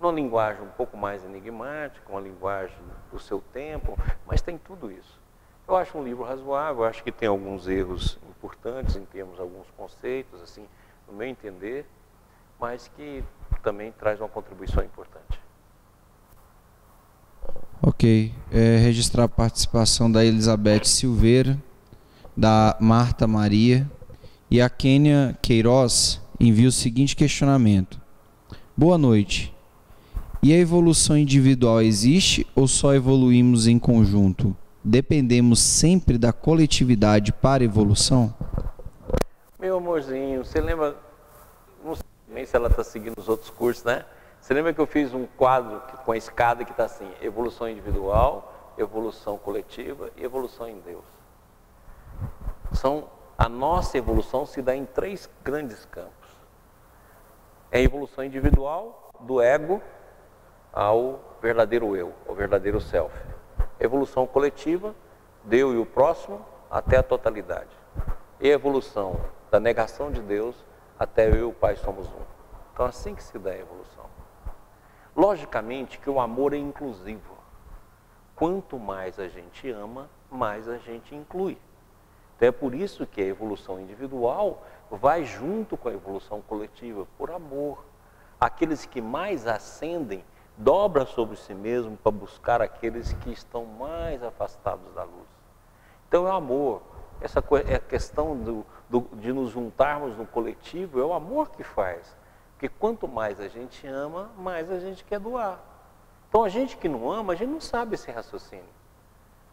Numa linguagem um pouco mais enigmática, uma linguagem do seu tempo, mas tem tudo isso. Eu acho um livro razoável, acho que tem alguns erros importantes em termos de alguns conceitos, assim, no meu entender, mas que também traz uma contribuição importante. Ok. Registrar a participação da Elizabeth Silveira, da Marta Maria, e a Kênia Queiroz envia o seguinte questionamento. Boa noite. E a evolução individual existe ou só evoluímos em conjunto? Dependemos sempre da coletividade para a evolução? Meu amorzinho, você lembra, não sei nem se ela está seguindo os outros cursos, né? Você lembra que eu fiz um quadro com a escada que está assim, evolução individual, evolução coletiva e evolução em Deus. A nossa evolução se dá em 3 grandes campos. É a evolução individual do ego ao verdadeiro eu, ao verdadeiro self. Evolução coletiva, de eu e o próximo, até a totalidade. E a evolução da negação de Deus até eu e o Pai somos um. Então, assim que se dá a evolução. Logicamente que o amor é inclusivo. Quanto mais a gente ama, mais a gente inclui. Então, é por isso que a evolução individual vai junto com a evolução coletiva, por amor. Aqueles que mais ascendem, dobram sobre si mesmo para buscar aqueles que estão mais afastados da luz. Então, é o amor. Essa é a questão de nos juntarmos no coletivo, é o amor que faz. Porque quanto mais a gente ama, mais a gente quer doar. Então, a gente que não ama, a gente não sabe esse raciocínio.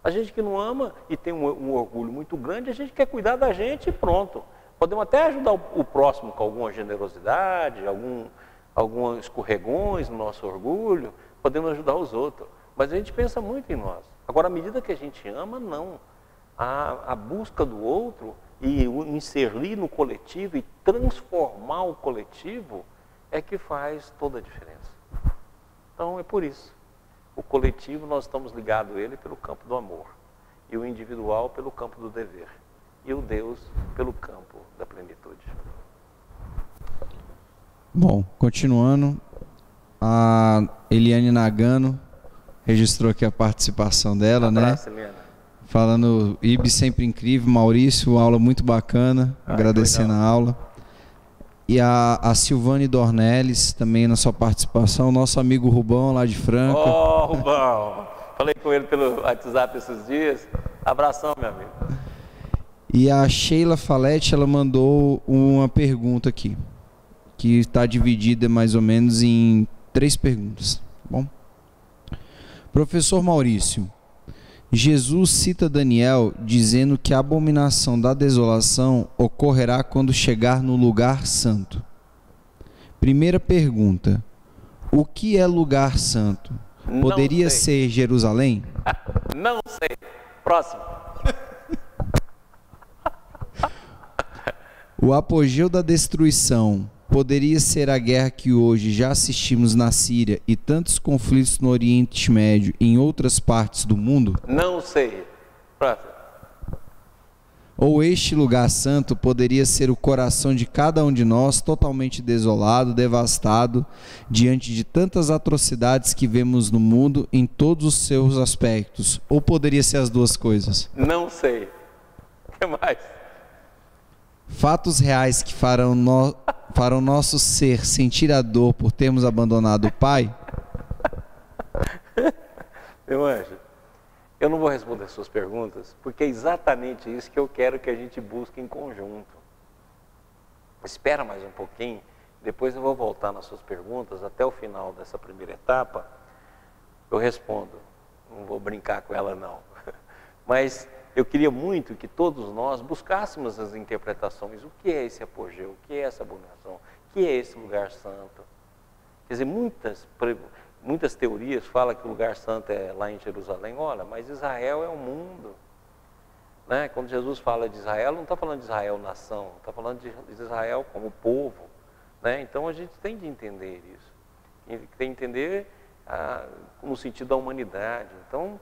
A gente que não ama e tem um orgulho muito grande, a gente quer cuidar da gente e pronto. Podemos até ajudar o próximo com alguma generosidade, alguns escorregões no nosso orgulho, podemos ajudar os outros. Mas a gente pensa muito em nós. Agora, à medida que a gente ama, não. A busca do outro e o inserir no coletivo e transformar o coletivo é que faz toda a diferença. Então, é por isso. O coletivo, nós estamos ligados a ele pelo campo do amor. E o individual pelo campo do dever. E o Deus pelo campo da plenitude. Bom, continuando, a Eliane Nagano registrou aqui a participação dela, abraço, né? Eliana. Falando, Ibis sempre incrível, Maurício, aula muito bacana, agradecendo a aula. E a Silvane Dornelles, também na sua participação, nosso amigo Rubão, lá de Franca. Ó, Rubão! Falei com ele pelo WhatsApp esses dias. Abração, meu amigo. E a Sheila Falete, ela mandou uma pergunta aqui, que está dividida mais ou menos em 3 perguntas. Tá bom? Professor Maurício, Jesus cita Daniel dizendo que a abominação da desolação ocorrerá quando chegar no lugar santo. Primeira pergunta: o que é lugar santo? Poderia ser Jerusalém? Não sei. Próximo. O apogeu da destruição poderia ser a guerra que hoje já assistimos na Síria e tantos conflitos no Oriente Médio e em outras partes do mundo? Não sei. Próximo. Ou este lugar santo poderia ser o coração de cada um de nós totalmente desolado, devastado, diante de tantas atrocidades que vemos no mundo em todos os seus aspectos? Ou poderia ser as duas coisas? Não sei. O que mais? Fatos reais que farão nosso ser sentir a dor por termos abandonado o Pai? Meu anjo, eu não vou responder suas perguntas, porque é exatamente isso que eu quero que a gente busque em conjunto. Espera mais um pouquinho, depois eu vou voltar nas suas perguntas, até o final dessa primeira etapa, eu respondo. Não vou brincar com ela não. Mas eu queria muito que todos nós buscássemos as interpretações. O que é esse apogeu? O que é essa abominação? O que é esse lugar santo? Quer dizer, muitas teorias falam que o lugar santo é lá em Jerusalém. Olha, mas Israel é o mundo. Né? Quando Jesus fala de Israel, não está falando de Israel nação, está falando de Israel como povo. Né? Então a gente tem de entender isso. Tem de entender no sentido da humanidade. Então,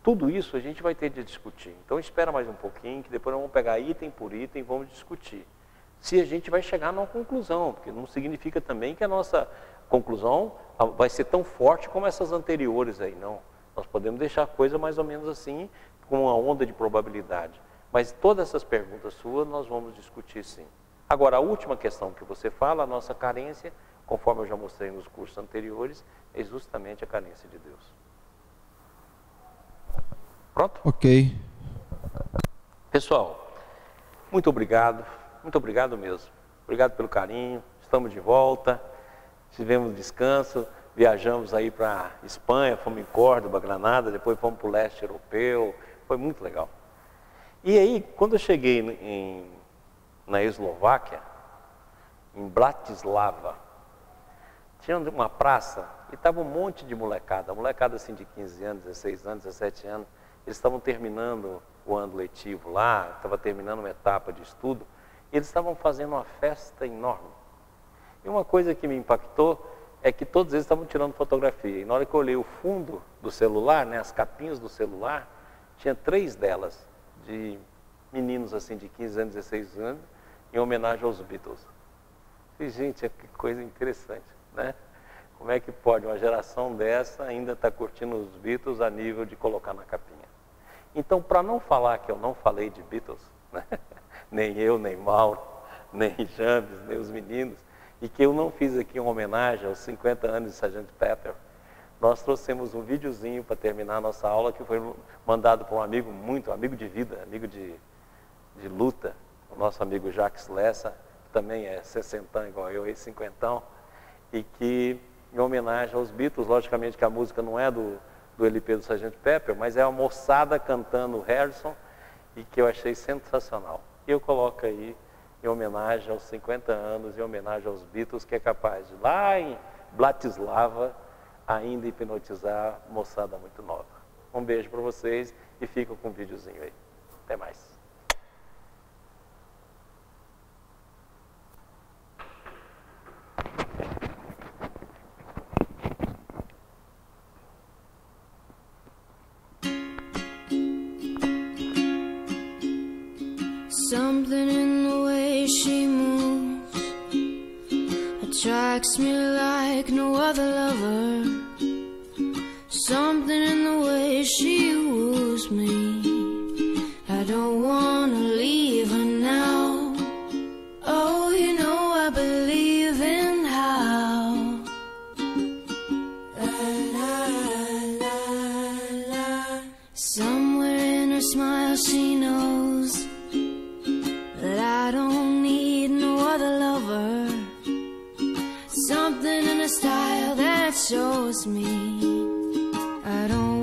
tudo isso a gente vai ter de discutir. Então espera mais um pouquinho, que depois nós vamos pegar item por item e vamos discutir. Se a gente vai chegar numa conclusão, porque não significa também que a nossa conclusão vai ser tão forte como essas anteriores aí, não. Nós podemos deixar a coisa mais ou menos assim, com uma onda de probabilidade. Mas todas essas perguntas suas nós vamos discutir sim. Agora, a última questão que você fala, a nossa carência, conforme eu já mostrei nos cursos anteriores, é justamente a carência de Deus. Pronto? Ok. Pessoal, muito obrigado mesmo. Obrigado pelo carinho, estamos de volta, tivemos descanso, viajamos aí para Espanha, fomos em Córdoba, Granada, depois fomos para o leste europeu, foi muito legal. E aí, quando eu cheguei na Eslováquia, em Bratislava, tinha uma praça e estava um monte de molecada assim de 15 anos, 16 anos, 17 anos, eles estavam terminando o ano letivo lá, estava terminando uma etapa de estudo, e eles estavam fazendo uma festa enorme. E uma coisa que me impactou é que todos eles estavam tirando fotografia. E na hora que eu olhei o fundo do celular, né, as capinhas do celular, tinha 3 delas, de meninos assim de 15 anos, 16 anos, em homenagem aos Beatles. E, gente, que coisa interessante, né? Como é que pode uma geração dessa ainda estar curtindo os Beatles a nível de colocar na capinha? Então, para não falar que eu não falei de Beatles, né? Nem eu, nem Mauro, nem James, nem os meninos, e que eu não fiz aqui uma homenagem aos 50 anos de Sgt. Pepper, nós trouxemos um videozinho para terminar a nossa aula, que foi mandado por um amigo amigo de vida, amigo de luta, o nosso amigo Jacques Lessa, que também é 60 igual eu, e 50, e que, em homenagem aos Beatles, logicamente que a música não é do LP do Sgt. Pepper, mas é a moçada cantando Harrison, e que eu achei sensacional. E eu coloco aí, em homenagem aos 50 anos, em homenagem aos Beatles, que é capaz de, lá em Bratislava, ainda hipnotizar moçada muito nova. Um beijo para vocês e fico com o videozinho aí. Até mais. Something in the way she moves attracts me like no other lover. Something in the way she woos me. I don't wanna leave her now. Oh, you know I believe in how. La la la la. Somewhere in her smile she knows that I don't need no other lover. Something in her style that shows me I don't